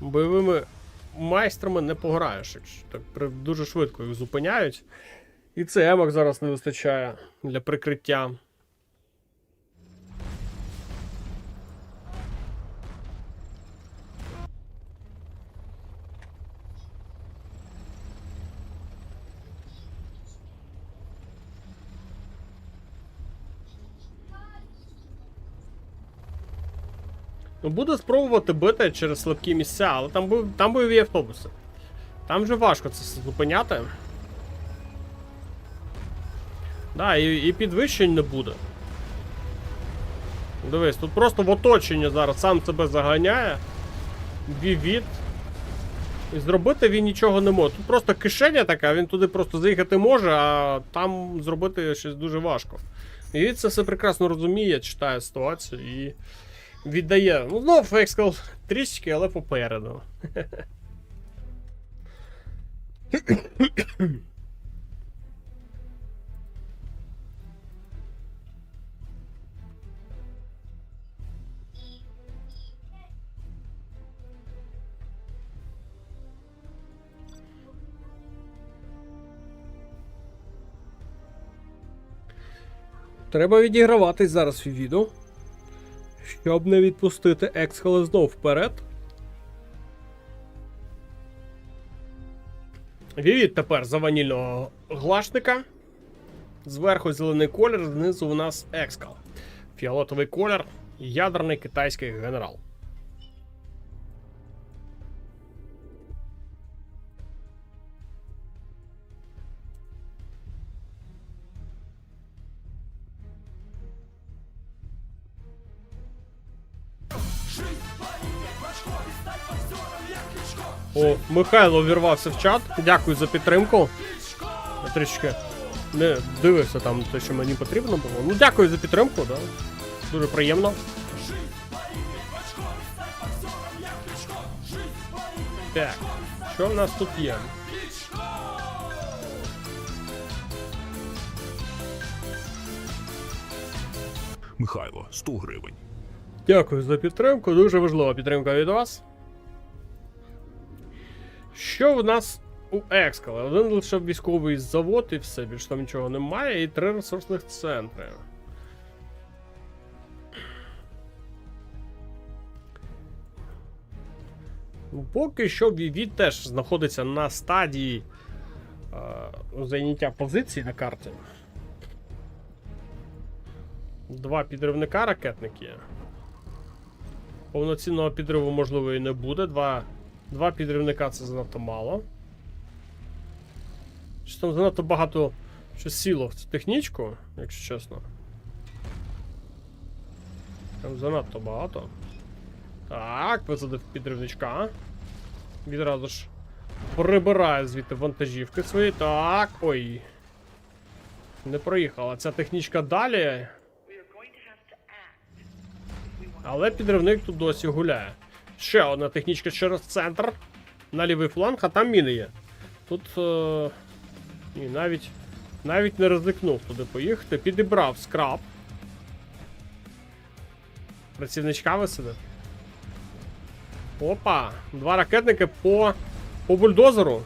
бойовими майстрами не пограєш. Так дуже швидко їх зупиняють. І це емок зараз не вистачає для прикриття. Ну, буду спробувати бити через слабкі місця, але там бойові автобуси. Там вже важко це зупиняти. Да, і підвищень не буде. Дивись, тут просто в оточенні зараз сам себе заганяє. Вівіт. І зробити він нічого не може. Тут просто кишеня така, він туди просто заїхати може, а там зробити щось дуже важко. І він це все прекрасно розуміє, читає ситуацію і віддає. Ну, знов Екскал трішечки, але попереду. Треба відіграватись зараз в відео, щоб не відпустити Екскала знов вперед. Вівіт тепер за ванільного глашника. Зверху зелений колір, знизу у нас Екскал. Фіолетовий колір, ядерний китайський генерал. О, Михайло увірвався в чат. Дякую за підтримку. Я трішки не дивився там те, що мені потрібно було. Ну, дякую за підтримку, да. Дуже приємно. Так, що в нас тут є? Михайло, 100 гривень. Дякую за підтримку, дуже важлива підтримка від вас. Що в нас у Екскала? Один лише військовий завод і все, більше там нічого немає, і 3 ресурсних центри. Поки що Вівіт теж знаходиться на стадії зайняття позицій на карті. 2 підривника ракетники. Повноцінного підриву, можливо, і не буде. Два підривника це занадто мало. Чи там занадто багато щось сіло в цю технічку, якщо чесно. Там занадто багато. Так, висадив підривничка. Відразу ж прибирає звідти вантажівки свої. Так, ой. Не проїхала. Ця технічка далі. Але підривник тут досі гуляє. Ще одна технічка через центр. На лівий фланг, а там міни є. Тут... Ні, навіть не ризикнув туди поїхати. Підібрав скраб. Працівничка висадив. Опа! Два ракетники по бульдозеру.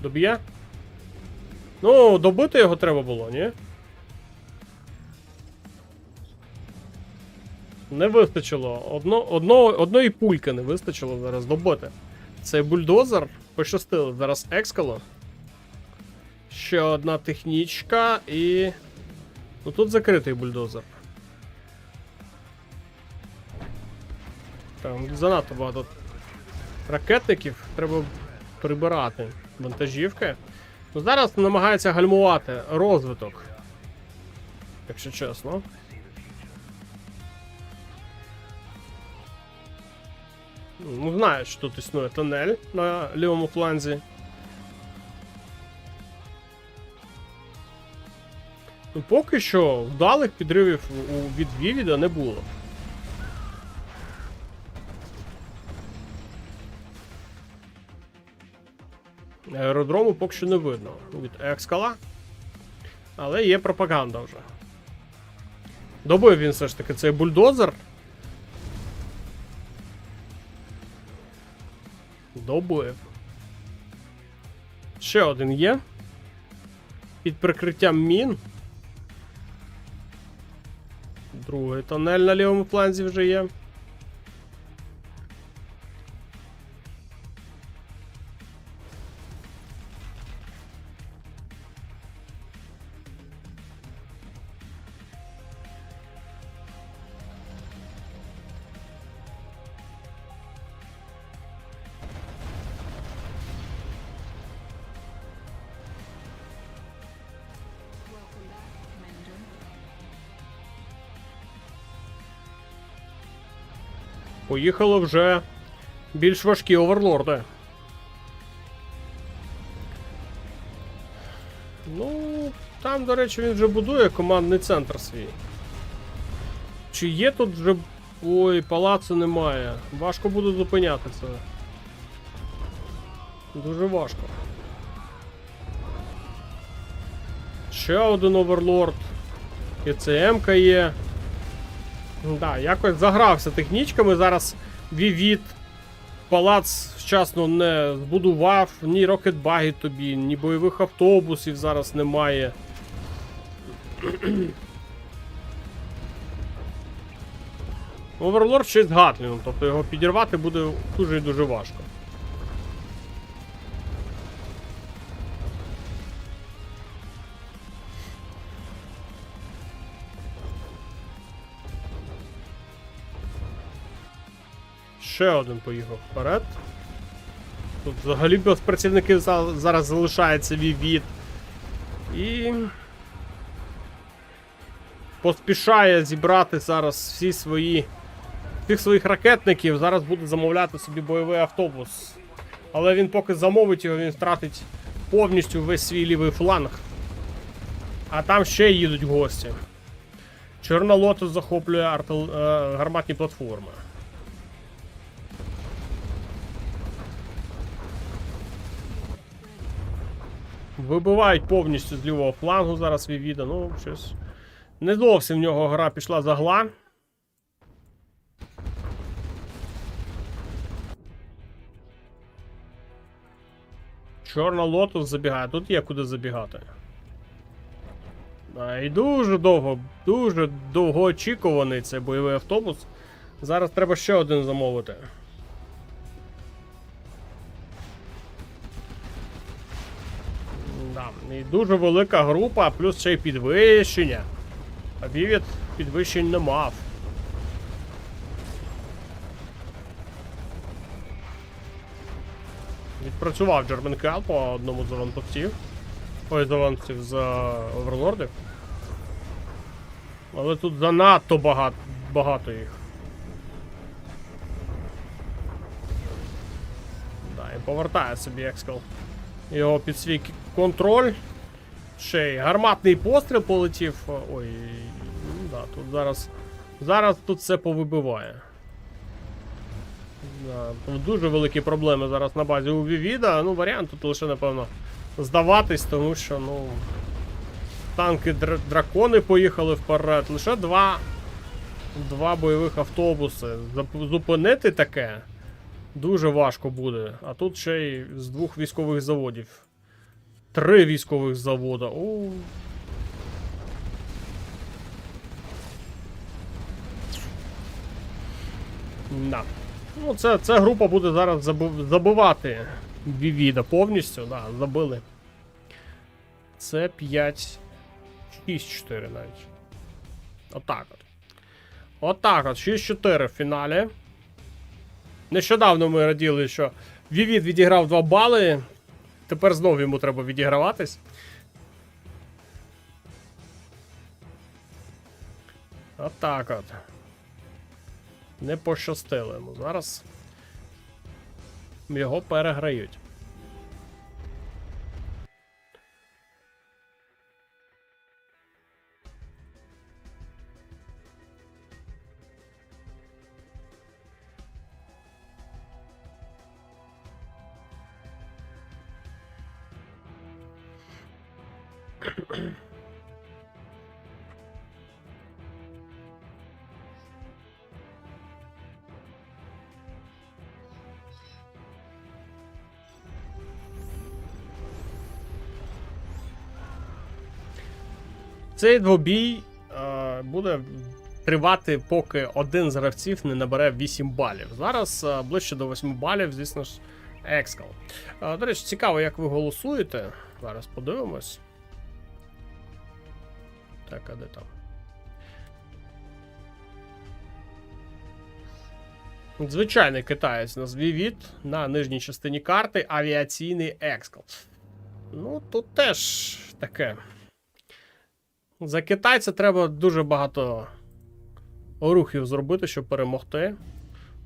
Доб'є? Ну, добити його треба було, ні? Не вистачило. Одної пульки не вистачило зараз добити. Цей бульдозер. Пощастило. Зараз екскало. Ще одна технічка і... Ну тут закритий бульдозер. Там занадто багато ракетників. Треба прибирати вантажівки. Ну, зараз намагається гальмувати розвиток. Якщо чесно. Ну, знаю, що тут існує тунель на лівому фланзі. Ну, поки що вдалих підривів від Вівіда не було. Аеродрому поки що не видно від екскала. Але є пропаганда вже. Добив він все ж таки цей бульдозер. Добив. Ще один є. Під прикриттям мін. Другий тунель на лівому фланзі вже є. Поїхали вже більш важкі оверлорди. Ну, там, до речі, він вже будує командний центр свій. Чи є тут вже... Ой, палацу немає. Важко буде зупиняти це. Дуже важко. Ще один оверлорд. І ЦМ-ка є. Да, якось загрався технічками. Зараз Вівід палац вчасно не збудував, ні рокетбаги тобі, ні бойових автобусів зараз немає. Оверлорд ще з Гатліном, тобто його підірвати буде дуже і дуже важко. Ще один поїхав вперед. Тут взагалі без працівників зараз залишається Вівід. І... поспішає зібрати зараз всіх своїх ракетників. Зараз буде замовляти собі бойовий автобус. Але він поки замовить його, він втратить повністю весь свій лівий фланг. А там ще їдуть гості. Чорна Лотос захоплює гарматні платформи. Вибивають повністю з лівого флангу зараз Вівіда. Ну, щось... Не зовсім в нього гра пішла за гла. Чорна Лотос забігає. Тут є куди забігати. І дуже довгоочікуваний цей бойовий автобус. Зараз треба ще один замовити. Да, і дуже велика група, плюс ще й підвищення. А Вівід підвищень не мав. Відпрацював Джерменкал по одному з аванпостів. Ой, з аванпостів з оверлордів. Але тут занадто багато їх. повертає собі Екскал його під свій контроль. Ще й гарматний постріл полетів. Ой, ну да, тут зараз тут все повибиває. Да, тут дуже великі проблеми зараз на базі у Вівіда. Ну, варіант тут лише, напевно, здаватись, тому що, ну, танки дракони поїхали вперед. Лише два бойових автобуси. Зупинити таке дуже важко буде. А тут ще й з 2 військових заводів. 3 військових завода. О. Да. Ну, ця група буде зараз забивати Вівіда повністю. Да, забили. Це 5-6-4 навіть. Отак от. Отак от. 6-4 в фіналі. Нещодавно ми раділи, що Вівід відіграв 2 бали. Тепер знову йому треба відіграватись. Отак от. Не пощастило йому. Зараз його переграють. Цей двобій буде тривати, поки один з гравців не набере 8 балів. Зараз ближче до 8 балів, звісно ж, Екскал. До речі, цікаво, як ви голосуєте. Зараз подивимось. Так, а де там? Звичайний китаєць у нас Вівід, на нижній частині карти авіаційний Екскал. Ну, тут теж таке. За китайця треба дуже багато рухів зробити, щоб перемогти.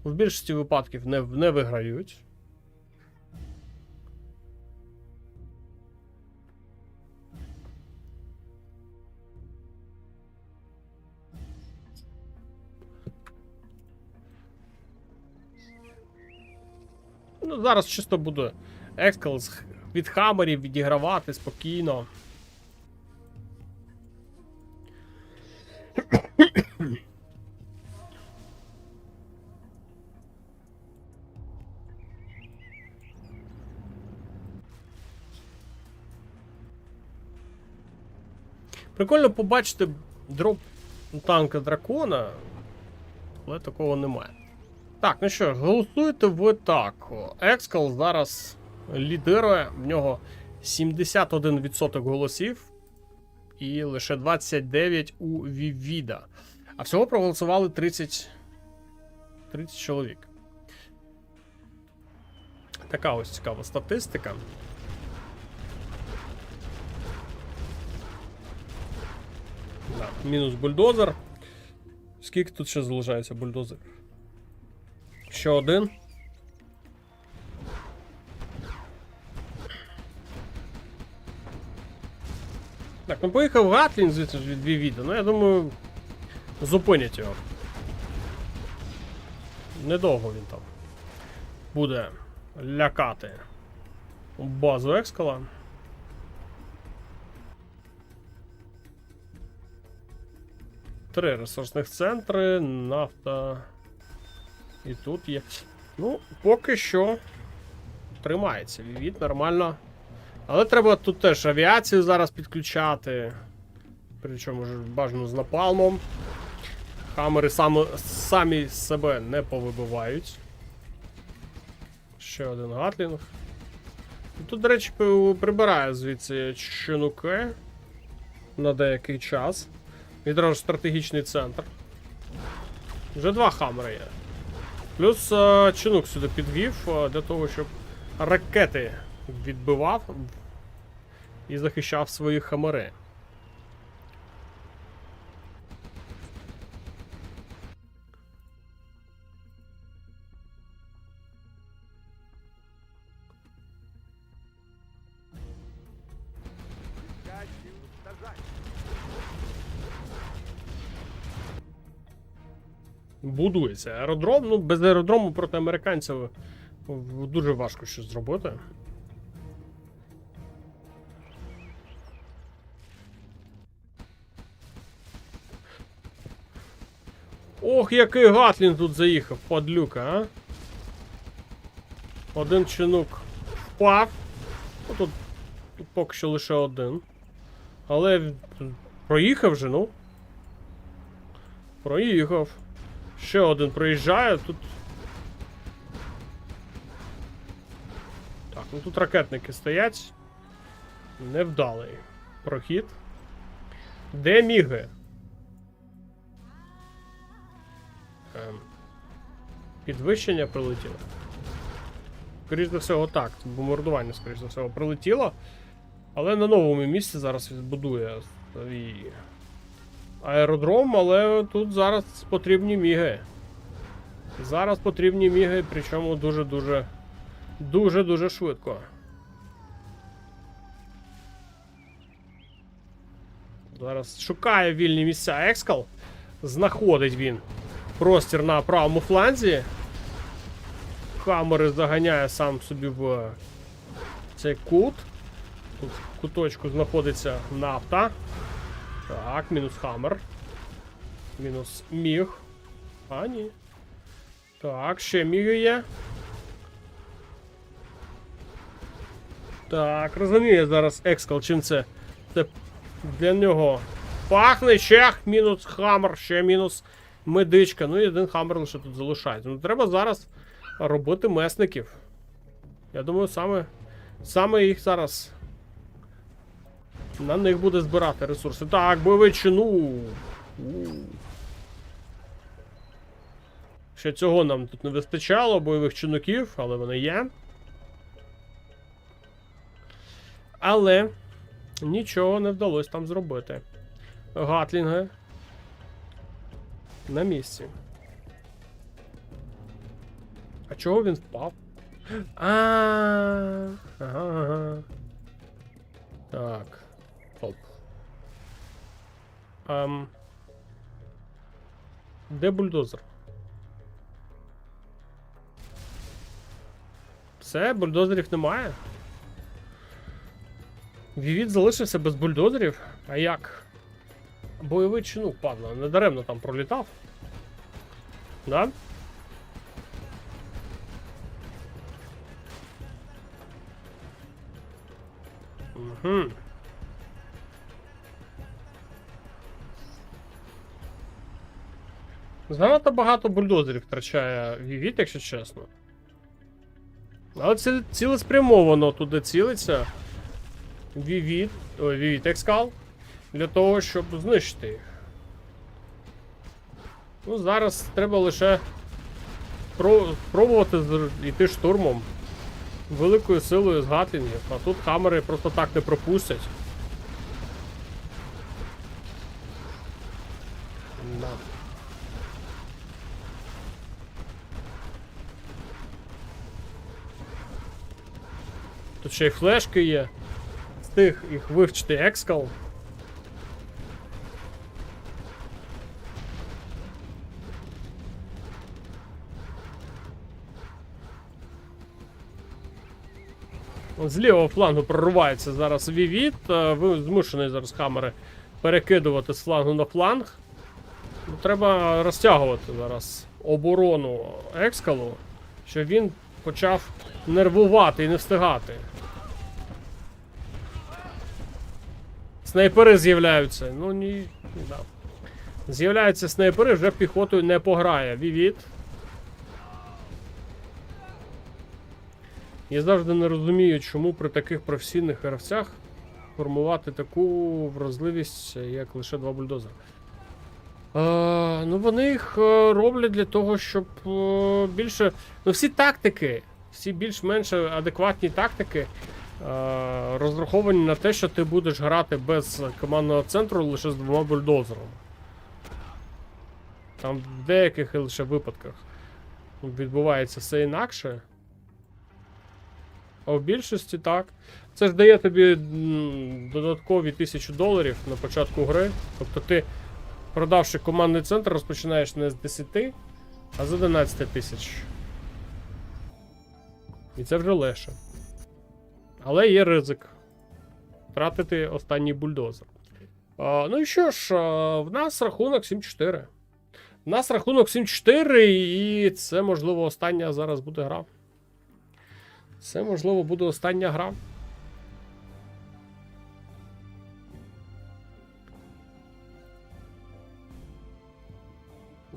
В більшості випадків не виграють. Ну, зараз чисто буде Екскал від хамерів відігравати спокійно. Прикольно побачити дроп танка дракона, але такого немає. Так, ну що ж, голосуйте ви так. Екскал зараз лідирує, в нього 71% голосів і лише 29 у Вівіда. А всього проголосували 30 чоловік. Така ось цікава статистика. Да, мінус бульдозер. Скільки тут ще залишається бульдозер? Ще один. Так, ну поїхав Гатлін, звідси ж від Вівіда. Ну, я думаю, зупинять його. Недовго він там буде лякати базу Екскала. Три ресурсних центри, нафта. І тут є. Ну, поки що тримається Вівід нормально. Але треба тут теж авіацію зараз підключати. Причому ж бажано з напалмом. Хамери самі себе не повибивають. Ще один гатлінг. Тут, до речі, прибирає звідси чинуки на деякий час. Відразу ж стратегічний центр. Вже 2 хамери є. Плюс чинук сюди підвів для того, щоб ракети відбивав і захищав свої хамери. будується. Аеродром, ну, без аеродрому проти американців дуже важко щось зробити. Ох, який Гатлін тут заїхав, падлюка, а? Один чинук впав. Ну, тут поки що лише один. Але проїхав же, ну. Проїхав. Ще один проїжджає, тут. Так, ну тут ракетники стоять. Невдалий прохід. Де міги? Підвищення прилетіло. Скоріше за всього, так. Бомбардування, скоріше за всього, прилетіло. Але на новому місці зараз відбудує свій аеродром, але тут зараз потрібні міги. Зараз потрібні міги, причому дуже швидко. Зараз шукає вільні місця Екскал. Знаходить він простір на правому фланзі. Хаммери заганяє сам собі в цей кут. Тут в куточку знаходиться нафта. Так, мінус Хаммер. Мінус міг. А, ні. Так, ще міги є. Так, розуміє зараз Екскал, чим це. Це для нього пахне. Ще мінус Хаммер, ще мінус медичка. Ну і один Хаммер лише тут залишається. Ну треба зараз робити месників. Я думаю, саме їх зараз на них буде збирати ресурси. Так, бойовий чину. Ще цього нам тут не вистачало, бойових чинуків, але вони є. Але нічого не вдалося там зробити. Гатлінги на місці. А чого він впав? Ага. Так. Оп. Де бульдозер? Все, бульдозерів немає. Вівіт залишився без бульдозерів. А як? Бойовий чинук, падла, недаремно там пролітав. Да? Угу. Занадто багато бульдозерів втрачає Вівіт, якщо чесно. Але цілеспрямовано туди цілиться Вівіт Екскал для того, щоб знищити їх. Ну, зараз треба лише пробувати йти штурмом великою силою з гатлінгів, а тут хаммери просто так не пропустять. Да. Тут ще й флешки є. Встиг їх вивчити Екскал. З лівого флангу проривається зараз Вівіт. Змушений зараз хаммери перекидувати з флангу на фланг. Треба розтягувати зараз оборону Екскалу, щоб він почав нервувати і не встигати. Снайпери з'являються. Ну ні. Да. З'являються снайпери, вже піхотою не пограє. Вівіт. Я завжди не розумію, чому при таких професійних гравцях формувати таку вразливість, як лише 2 бульдозери. Ну вони їх роблять для того, щоб більше... Ну всі тактики, всі більш-менш адекватні тактики розраховані на те, що ти будеш грати без командного центру лише з 2 бульдозерами. Там в деяких лише випадках відбувається все інакше. А в більшості так. Це ж дає тобі додаткові $1000 на початку гри. Тобто ти, продавши командний центр, розпочинаєш не з 10, А з 11 тисяч. І це вже легше. Але є ризик втратити останній бульдозер. Ну і що ж, в нас рахунок 7-4. У нас рахунок 7-4, і це, можливо, остання зараз буде гра. Це, можливо, буде остання гра.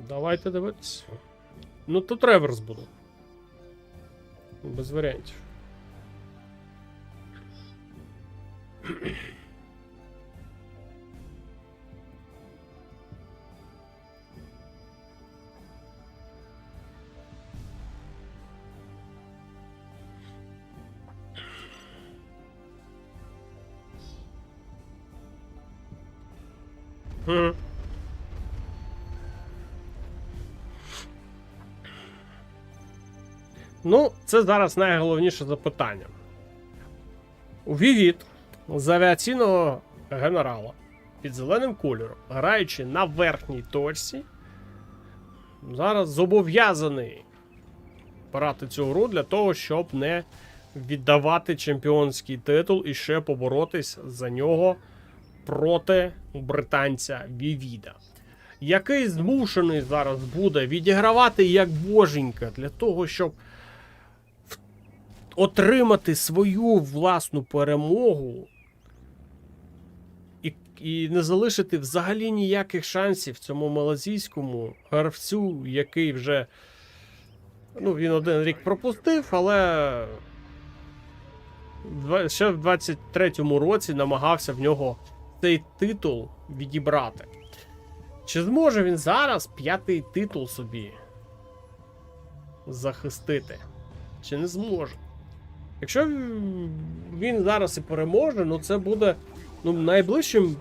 Давайте дивитися. Ну, тут реверс буде. Без варіантів. Ну, це зараз найголовніше запитання. У Vivid з авіаційного генерала під зеленим кольором, граючи на верхній точці, зараз зобов'язаний брати цю гру для того, щоб не віддавати чемпіонський титул і ще поборотись за нього проти британця Вівіда, який змушений зараз буде відігравати як боженька для того, щоб отримати свою власну перемогу і не залишити взагалі ніяких шансів цьому малазійському гравцю, який вже, ну, він один рік пропустив, але ще в 23-му році намагався в нього цей титул відібрати. Чи зможе він зараз 5-й титул собі захистити? Чи не зможе? Якщо він зараз і переможе, ну це буде, ну, найближчим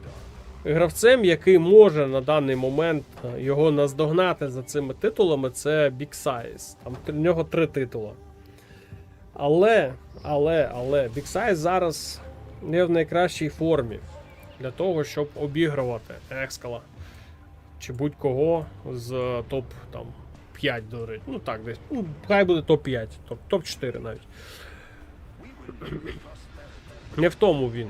гравцем, який може на даний момент його наздогнати за цими титулами, це Big Size. Там в нього 3 титули. Але Big Size зараз не в найкращій формі для того, щоб обігрувати Екскала чи будь-кого з топ-5, до речі. Ну так, десь. Ну, хай буде топ-5, топ-4 навіть. Не в тому він.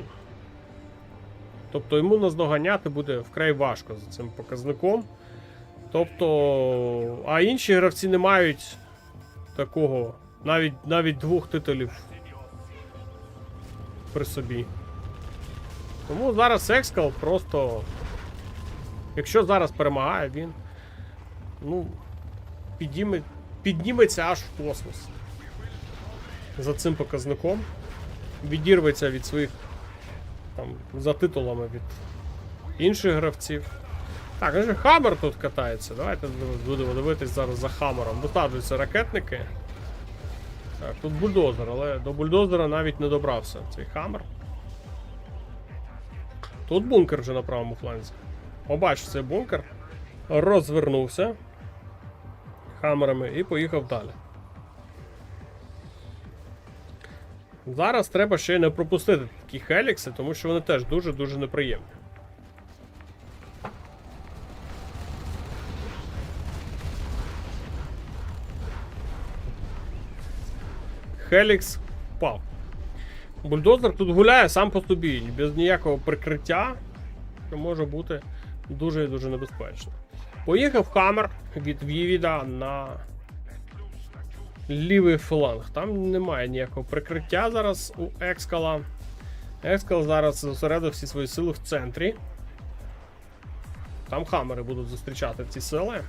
Тобто йому наздоганяти буде вкрай важко за цим показником. Тобто, а інші гравці не мають такого, навіть 2 титулів при собі. Тому зараз Екскал просто, якщо зараз перемагає, він, ну, підніметься аж в космос за цим показником, відірветься від своїх там за титулами від інших гравців. Так, вже Хаммер тут катається. Давайте будемо дивитись зараз за Хаммером. Висаджуються ракетники. Так, тут бульдозер, але до бульдозера навіть не добрався цей Хаммер. Тут бункер вже на правому фланзі. Побачив цей бункер. Розвернувся Хаммерами і поїхав далі. Зараз треба ще не пропустити такі хелікси, тому що вони теж дуже-дуже неприємні. Хелікс впав. Бульдозер тут гуляє сам по собі, без ніякого прикриття, що може бути дуже і дуже небезпечно. Поїхав Хаммер від Вівіда на лівий фланг. Там немає ніякого прикриття зараз у Екскала. Екскал зараз зосередив всі свої сили в центрі. Там Хаммери будуть зустрічати ці сили.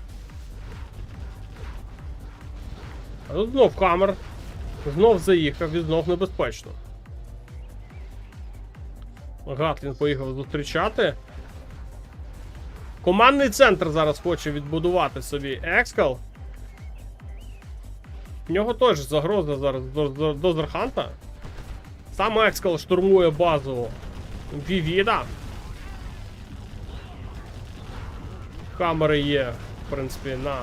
А тут знов Хаммер. Знов заїхав і знов небезпечно. Гатлін поїхав зустрічати. Командний центр зараз хоче відбудувати собі Екскал. В нього теж загроза зараз до Зерханта. Сам Екскал штурмує базу Вівіда. Хаммери є, в принципі, на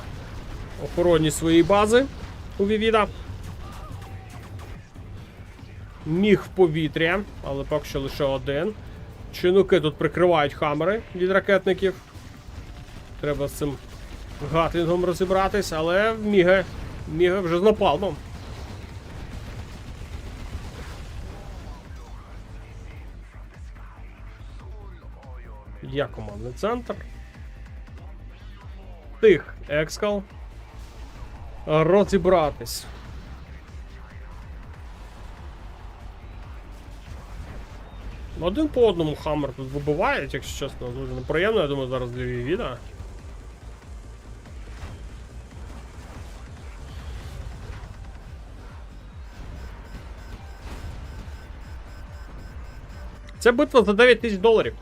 охороні своєї бази у Вівіда. Міг в повітря, але поки що лише один. Чинуки тут прикривають Хаммери від ракетників. Треба з цим Гатлінгом розібратись, але Міга вже з напалмом. Я командний центр. Тих, Екскал. Розібратись. Один по одному Хаммер тут вибивають, якщо чесно, дуже неприємно, я думаю, зараз для відео. Це битва за 9 тисяч доларів.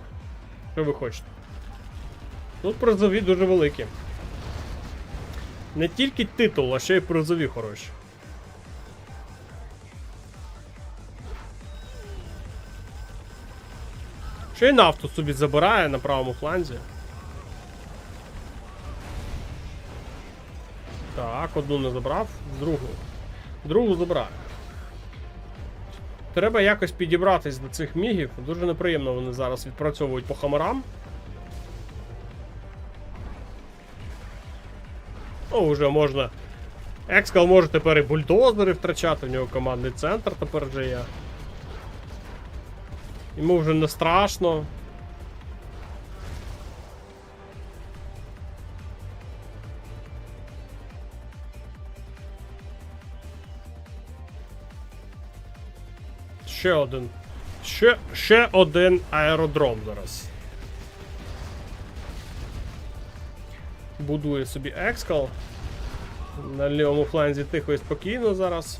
Що ви хочете? Тут призові дуже великі. Не тільки титул, а ще й призові хороші. Ще й нафту собі забирає на правому фланзі. Так, одну не забрав, другу забрав. Треба якось підібратись до цих мігів. Дуже неприємно вони зараз відпрацьовують по хамерам. О, вже можна. Екскал може тепер і бульдозери втрачати, в нього командний центр тепер вже є. Йому вже не страшно. Ще один аеродром зараз. Будує собі Екскал. На лівому фланзі тихо і спокійно зараз.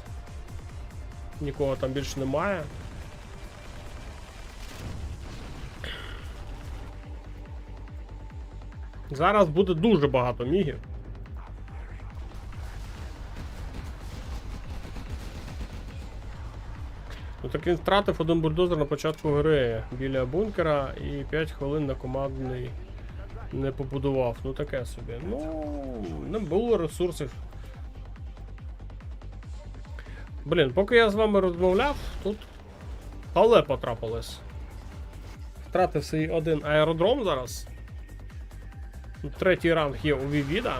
Нікого там більше немає. Зараз буде дуже багато мігів. Ну так він втратив один бульдозер на початку гри біля бункера і 5 хвилин на командний не побудував. Ну таке собі. Ну, не було ресурсів. Блін, поки я з вами розмовляв, тут але потрапилось. Втратив свій один аеродром зараз. Тут третій ранг є у Вівіда.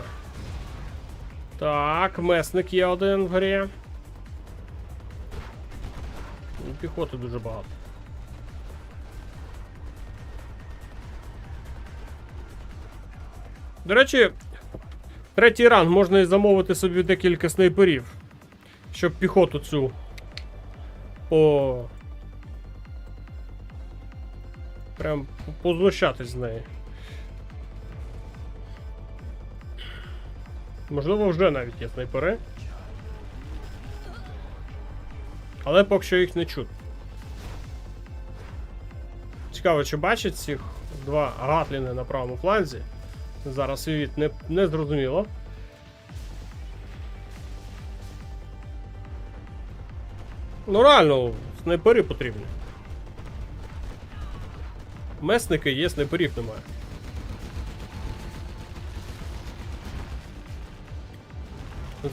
Так, месник є один в грі. Піхоти дуже багато. До речі, третій ранг можна і замовити собі декілька снайперів, щоб піхоту цю прям познущатись з неї. Можливо, вже навіть є снайпери. Але поки що їх не чути. Цікаво, чи бачать цих два гатліни на правому фланзі. Зараз від не зрозуміло. Ну реально, снайпери потрібні. Месники є, снайперів немає.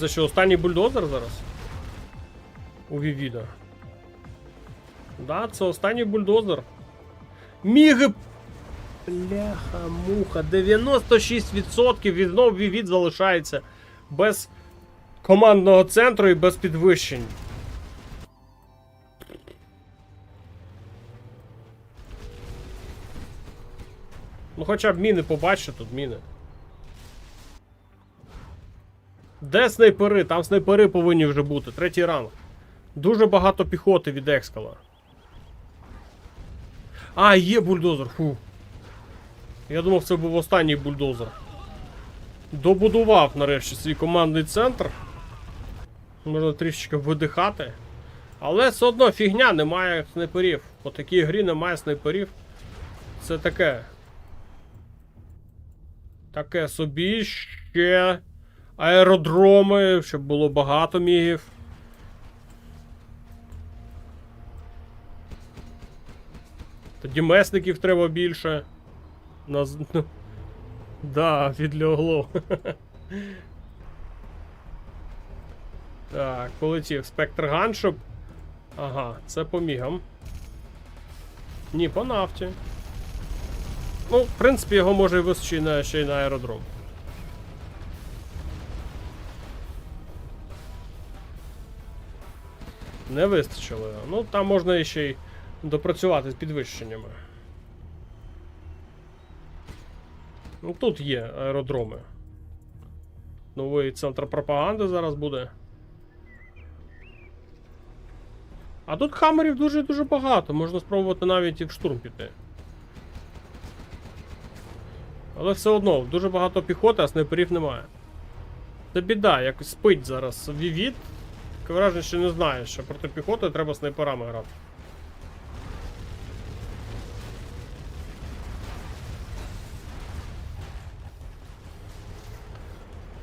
Це що, останній бульдозер зараз? У Вівіда. Да, це останній бульдозер. Міги! Бляха-муха, 96% віднов Вівід залишається без командного центру і без підвищень. Ну хоча б міни побачите, тут міни. Де снайпери? Там снайпери повинні вже бути. Третій ранг. Дуже багато піхоти від Екскала. А, є бульдозер. Фу. Я думав, це був останній бульдозер. Добудував нарешті свій командний центр. Можна трішечки видихати. Але все одно фігня, немає снайперів. По такій грі немає снайперів. Це таке. Таке собі ще аеродроми, щоб було багато мігів. Тоді месників треба більше. Да, відлягло. Так, полетів Спектр Ганшоп. Ага, це по мігам. Ні, по нафті. Ну, в принципі, його може і вистачити ще й на аеродром. Не вистачило. Ну, там можна ще й допрацювати з підвищеннями. Ну, тут є аеродроми. Новий центр пропаганди зараз буде. А тут хамерів дуже-дуже багато. Можна спробувати навіть і в штурм піти. Але все одно, дуже багато піхоти, а снайперів немає. Це біда, якось спить зараз Вівід. Таке враження, що не знає, що проти піхоти треба снайперами грати.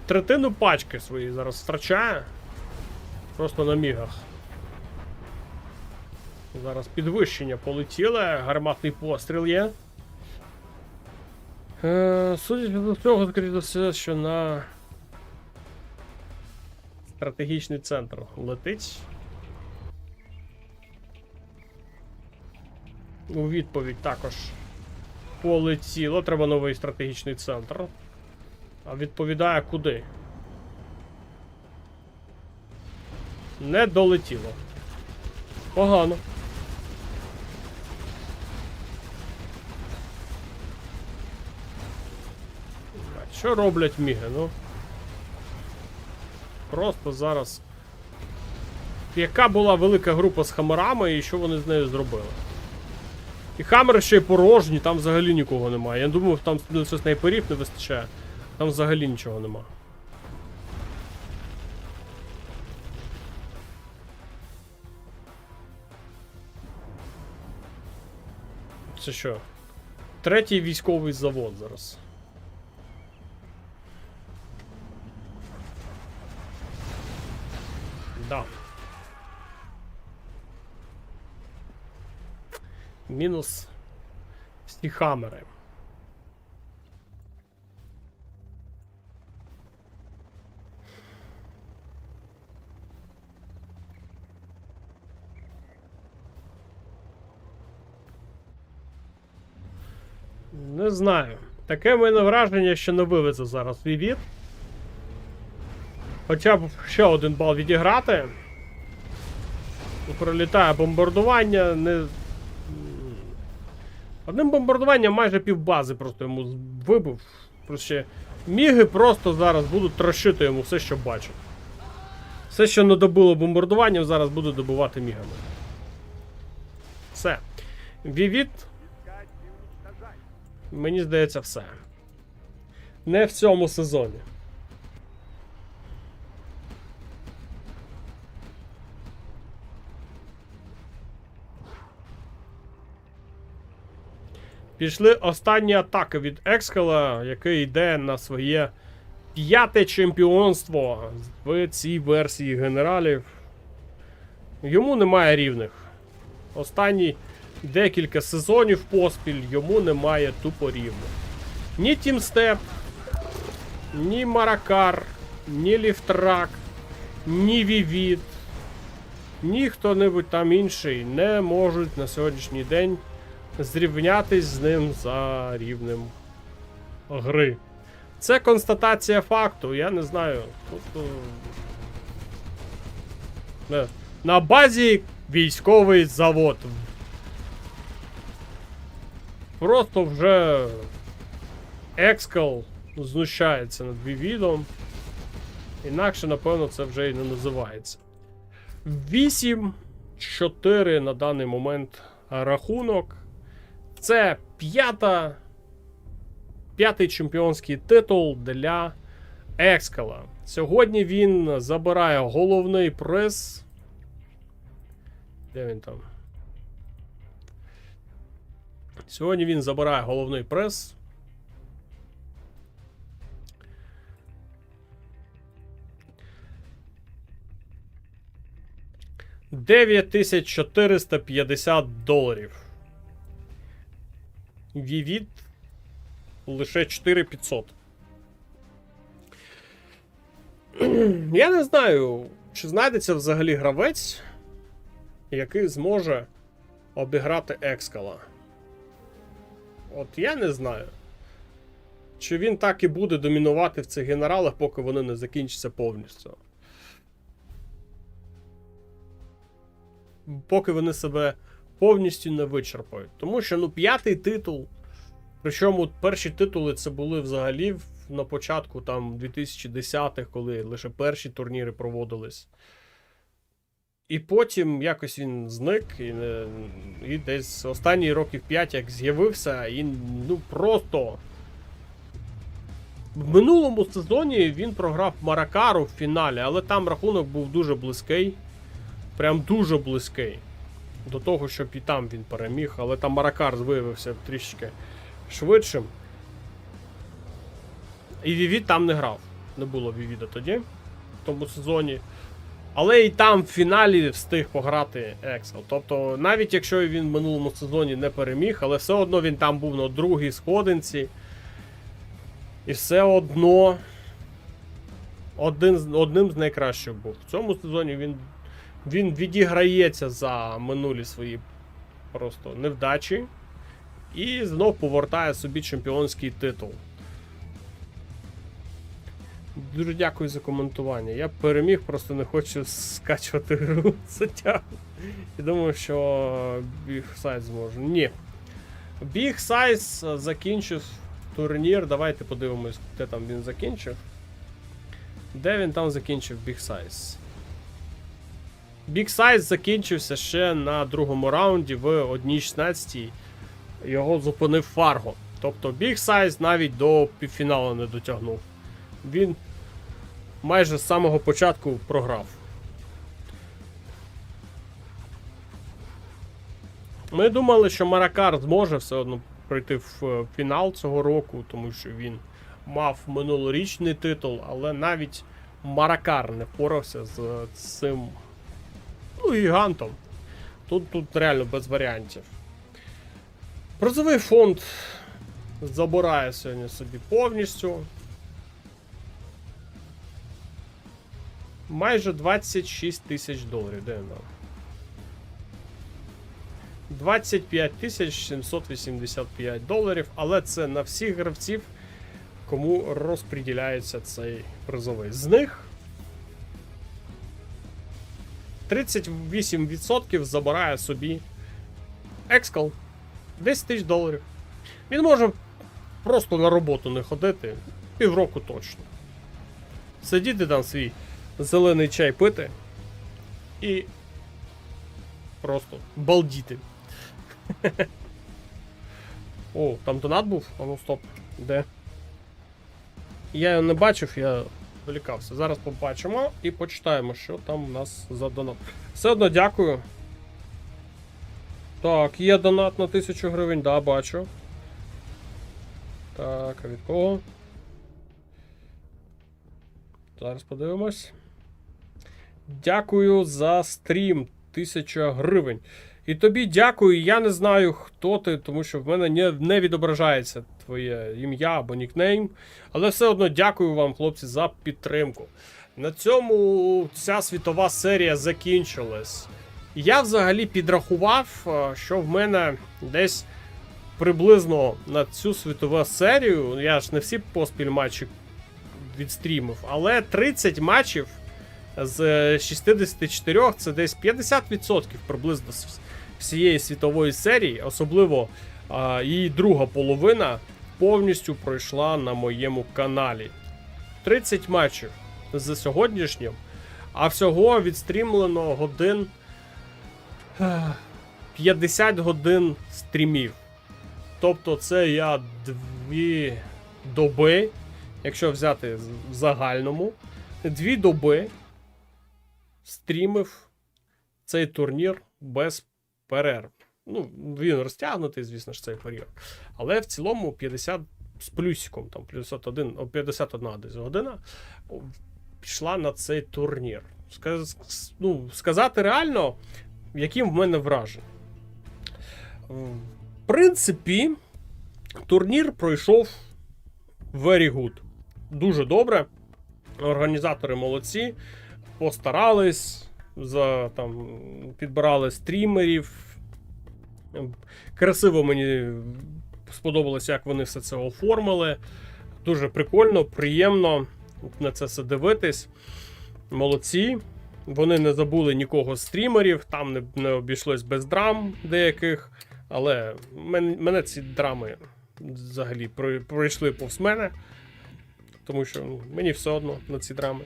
Третину пачки свої зараз втрачає. Просто на мігах. Зараз підвищення полетіло, гарматний постріл є. Судячи до цього, скоріше за все, що на стратегічний центр летить. У відповідь також полетіло. Треба новий стратегічний центр. А відповідає куди? Не долетіло. Погано. Що роблять міги, ну? Просто зараз. Яка була велика група з хамерами і що вони з нею зробили? І хамери ще й порожні, там взагалі нікого немає. Я думав, там все снайперів не вистачає. Там взагалі нічого нема. Це що? Третій військовий завод зараз. Да. Мінус всі хамери. Не знаю. Таке в мене враження, що не вивезе зараз Вівід. Хоча б ще один бал відіграти. Пролітає бомбардування, не... Одним бомбардуванням майже півбази просто йому вибив. Просто міги просто зараз будуть трощити йому все, що бачать. Все, що не добило бомбардуванням, зараз буде добивати мігами. Все. Вівід. Мені здається, все. Не в цьому сезоні. Пішли останні атаки від Екскала, який йде на своє 5-те чемпіонство в цій версії генералів. Йому немає рівних. Останні декілька сезонів поспіль йому немає тупо рівних. Ні Тімстеп, ні Маракар, ні Ліфтрак, ні Вівід, ні хто-небудь там інший не можуть на сьогоднішній день зрівнятись з ним за рівнем гри. Це констатація факту, я не знаю. Тут на базі військовий завод. Просто вже Екскал знущається над Вівідом. Інакше, напевно, це вже і не називається. 8-4 на даний момент рахунок. Це п'ятий чемпіонський титул для Екскала. Сьогодні він забирає головний приз. Де він там? Сьогодні він забирає головний приз. $9450. Вівід лише 4500. Я не знаю, чи знайдеться взагалі гравець, який зможе обіграти Екскала. От я не знаю. Чи він так і буде домінувати в цих генералах, поки вони не закінчаться повністю. поки вони себе повністю не вичерпають. Тому що, 5-й титул, причому перші титули це були взагалі на початку там 2010-х, коли лише перші турніри проводились. І потім якось він зник, і десь останні років 5 як з'явився, і просто... В минулому сезоні він програв Маракару в фіналі, але там рахунок був дуже близький. Прям дуже близький. До того, щоб і там він переміг, але там Маракар виявився трішки швидшим. І Вівід там не грав. Не було Вівіда тоді, в тому сезоні. Але і там в фіналі встиг пограти Ексел. Тобто, навіть якщо він в минулому сезоні не переміг, але все одно він там був на другій сходинці. І все одно одним з найкращих був. В цьому сезоні він відіграється за минулі свої просто невдачі. І знов повертає собі чемпіонський титул. Дуже дякую за коментування. Я переміг, просто не хочу скачувати гру. Затягну. І думаю, що Big Size зможе. Ні. Big Size закінчив турнір. Давайте подивимось, де там він закінчив. Де він там закінчив Big Size? Big Size закінчився ще на другому раунді в 1:16. Його зупинив Фарго. Тобто Big Size навіть до півфіналу не дотягнув. Він майже з самого початку програв. Ми думали, що Маракар зможе все одно пройти в фінал цього року, тому що він мав минулорічний титул, але навіть Маракар не впорався з цим гігантом. Тут реально без варіантів. Призовий фонд забирає сьогодні собі повністю. Майже 26 тисяч доларів. Де нам? 25 тисяч 785 доларів, але це на всіх гравців, кому розподіляється цей призовий. З них 38% забирає собі Екскал. 10 тисяч доларів. Він може просто на роботу не ходити. Півроку точно. Сидіти там свій зелений чай пити і просто балдіти. О, там донат був? А ну стоп. Де? Я його не бачив, я вилікався. Зараз побачимо і почитаємо, що там у нас за донат. Все одно дякую. Так, є донат на 1000 гривень, да, бачу. Так, а від кого? Зараз подивимось. Дякую за стрім. 1000 гривень. І тобі дякую, я не знаю, хто ти, тому що в мене не відображається твоє ім'я або нікнейм. Але все одно дякую вам, хлопці, за підтримку. На цьому ця світова серія закінчилась. Я взагалі підрахував, що в мене десь приблизно на цю світову серію, я ж не всі поспіль матчі відстрімив, але 30 матчів з 64 це десь 50% приблизно всієї світової серії, особливо її друга половина повністю пройшла на моєму каналі. 30 матчів з сьогоднішнім, а всього відстрімлено годин 50 годин стрімів. Тобто це я 2 доби, якщо взяти в загальному, 2 доби стрімив цей турнір без перерв. Ну, він розтягнутий, звісно ж, цей період. Але в цілому 50 з плюсиком, там 51 десь година пішла на цей турнір. Сказати реально, яким в мене враження. В принципі, турнір пройшов very good. Дуже добре. Організатори молодці. Постарались, підбирали стрімерів. Красиво мені сподобалось, як вони все це оформили. Дуже прикольно, приємно на це все дивитись. Молодці. Вони не забули нікого з стрімерів, там не обійшлось без драм деяких. Але мене ці драми взагалі пройшли повз мене. Тому що мені все одно на ці драми.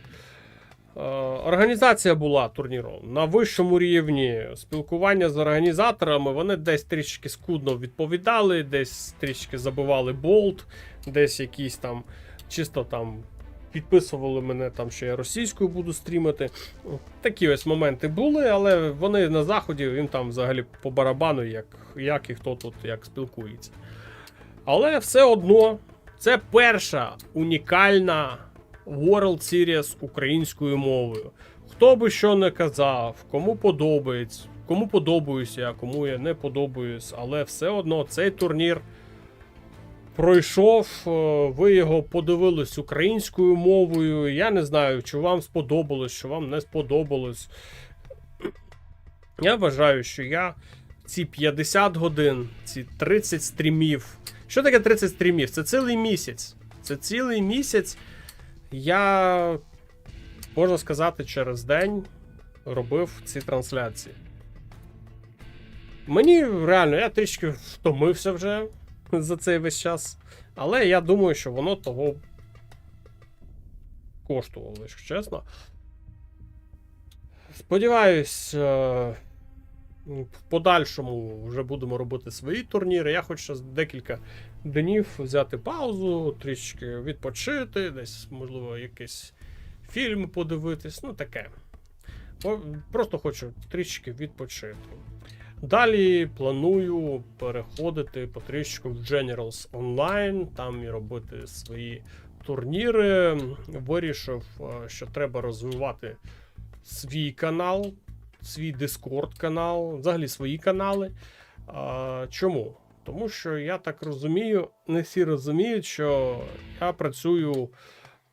Організація була турніру на вищому рівні. Спілкування з організаторами, вони десь трішки скудно відповідали, десь трішки забивали болт, десь якісь там чисто там підписували мене, там, що я російською буду стрімити. Такі ось моменти були, але вони на заході, їм там взагалі по барабану, як і хто тут як спілкується. Але все одно, це перша унікальна World Series українською мовою. Хто би що не казав, кому подобається, кому подобаюся я, кому я не подобаюсь, але все одно цей турнір пройшов, ви його подивились українською мовою. Я не знаю, чи вам сподобалось, чи вам не сподобалось. Я вважаю, що я ці 50 годин, ці 30 стрімів. Що таке 30 стрімів? Це цілий місяць. Це цілий місяць. Я, можна сказати, через день робив ці трансляції. Мені реально, я трішки втомився вже за цей весь час. Але я думаю, що воно того коштувало, якщо чесно. Сподіваюсь, в подальшому вже будемо робити свої турніри. Я хочу декілька днів взяти паузу, трішки відпочити, десь, можливо, якийсь фільм подивитись, ну таке. Просто хочу трішки відпочити. Далі планую переходити потрішку в Generals Online, там і робити свої турніри. Вирішив, що треба розвивати свій канал, свій Discord канал, взагалі свої канали. Чому? Тому що я так розумію, не всі розуміють, що я працюю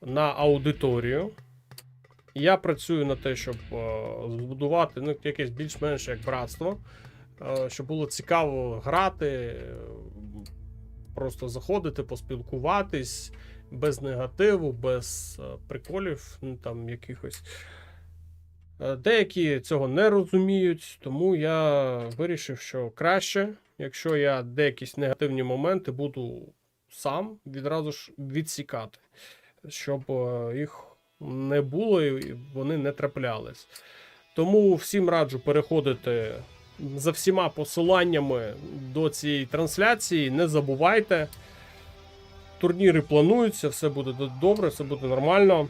на аудиторію. Я працюю на те, щоб збудувати якесь більш-менш як братство, щоб було цікаво грати, просто заходити, поспілкуватись, без негативу, без приколів там якихось. Деякі цього не розуміють, тому я вирішив, що краще, якщо я деякісь негативні моменти буду сам відразу ж відсікати, щоб їх не було і вони не траплялись. Тому всім раджу переходити за всіма посиланнями до цієї трансляції. Не забувайте, турніри плануються, все буде добре, все буде нормально.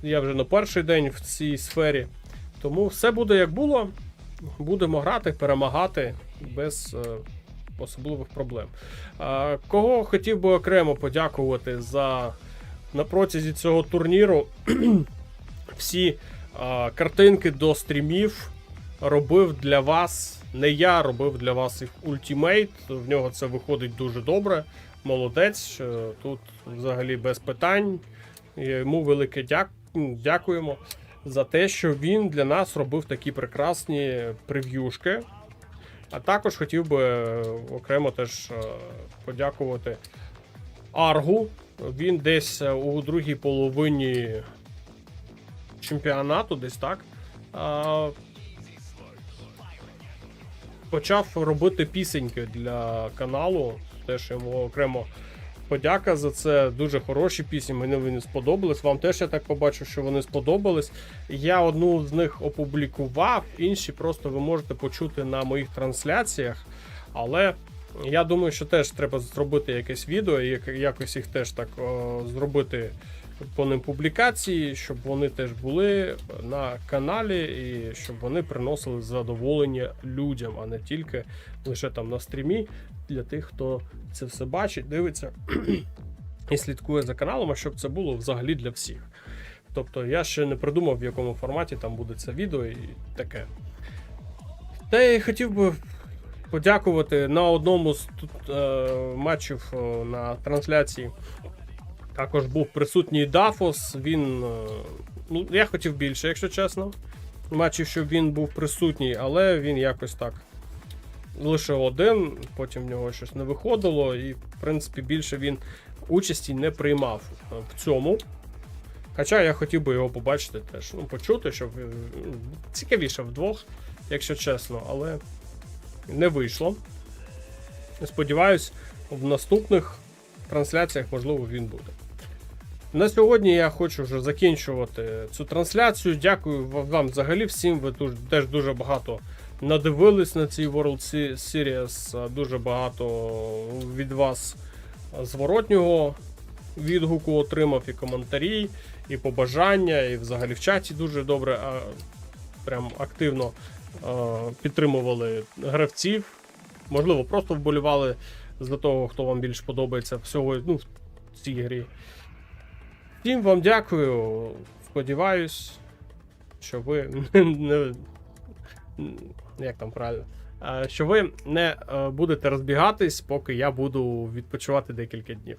Я вже на перший день в цій сфері. Тому все буде як було. Будемо грати, перемагати без особливих проблем. Кого хотів би окремо подякувати за на протязі цього турніру всі картинки до стрімів робив для вас. Не я, робив для вас їх Ultimate. В нього це виходить дуже добре. Молодець. Тут взагалі без питань. Йому велике дякуємо за те, що він для нас робив такі прекрасні прев'юшки. А також хотів би окремо теж подякувати Аргу. Він десь у другій половині чемпіонату, десь так, почав робити пісеньки для каналу. Теж йому окремо подяка за це. Дуже хороші пісні, мені вони сподобались. Вам теж я так побачив, що вони сподобались. Я одну з них опублікував, інші просто ви можете почути на моїх трансляціях. Але я думаю, що теж треба зробити якесь відео, і якось їх теж так зробити по ним публікації, щоб вони теж були на каналі і щоб вони приносили задоволення людям, а не тільки лише там на стрімі для тих, хто це все бачить, дивиться і слідкує за каналом, а щоб це було взагалі для всіх. Тобто я ще не придумав, в якому форматі там буде це відео і таке. Та й хотів би подякувати на одному з матчів на трансляції. Також був присутній Дафос. Він, ну, я хотів більше, якщо чесно, матчів, щоб він був присутній, але він якось так лише один, потім в нього щось не виходило, і в принципі більше він участі не приймав в цьому. Хоча я хотів би його побачити теж, ну, почути, щоб цікавіше вдвох, якщо чесно, але не вийшло. Сподіваюсь, в наступних трансляціях, можливо, він буде. На сьогодні я хочу вже закінчувати цю трансляцію. Дякую вам взагалі всім. Ви теж дуже багато надивились на цій World Series. Дуже багато від вас зворотнього відгуку отримав, і коментарі, і побажання, і взагалі в чаті дуже добре, прям активно підтримували гравців. Можливо, просто вболівали за того, хто вам більш подобається всього, ну, в цій грі. Всім вам дякую. Сподіваюсь, що ви не, як там правильно, що ви не будете розбігатись, поки я буду відпочивати декілька днів.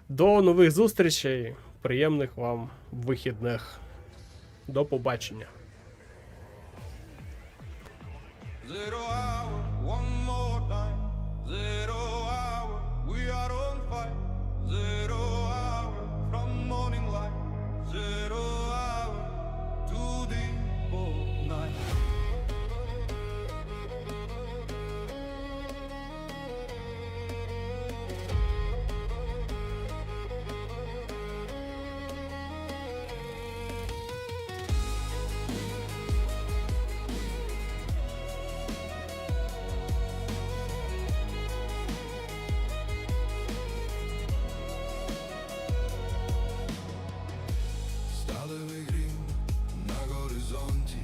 До нових зустрічей, приємних вам вихідних. До побачення. Zero hour, one more time. Zero hour, we are on fire. Zero hour, from morning light. Zero hour, to the night. Сталевий грім на горизонті,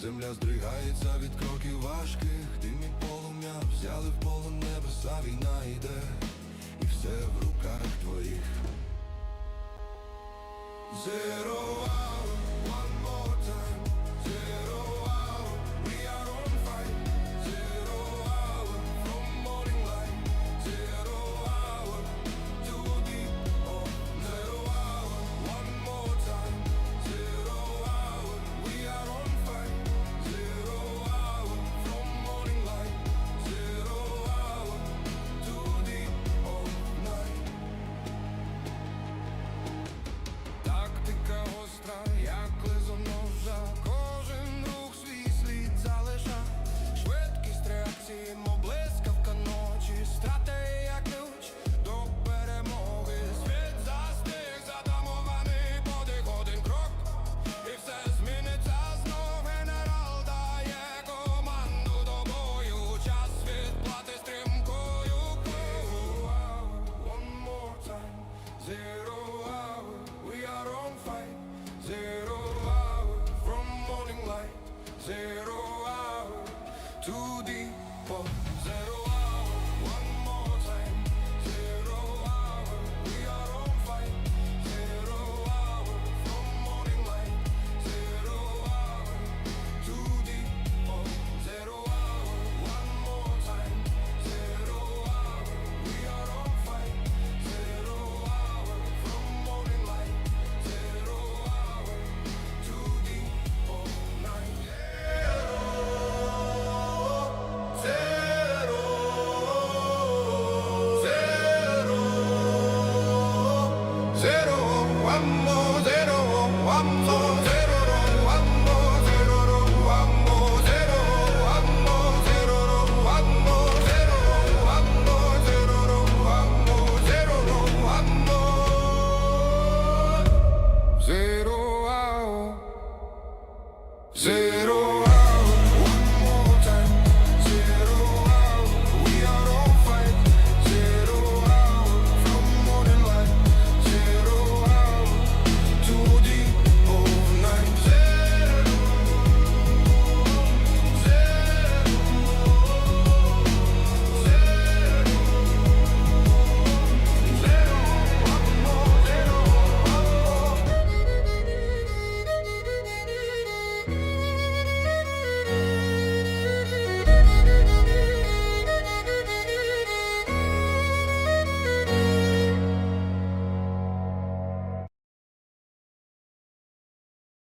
земля здригається від кроків важких, дим і полум'я взяли в полон небеса, війна йде, і все в руках твоїх. Zero hour, one more time. Zero hour, we are on fire. Zero hour, from morning light. Zero hour, to the zero hour, one more time. Zero hour, we are on fire. Zero hour, from morning light. Zero hour, to the night. Тактика гостра, як лезоножа, кожен рух свій слід залиша. Швидкість реакції, мов блискавка ночі, стратегія ключ до перемоги. Світ застиг, затамований подих, один крок, і все зміниться знов. Генерал дає команду до бою, час відплати стрімкою. One more time. Zero hour, we are on fire. Zero hour, from morning light. Zero hour, to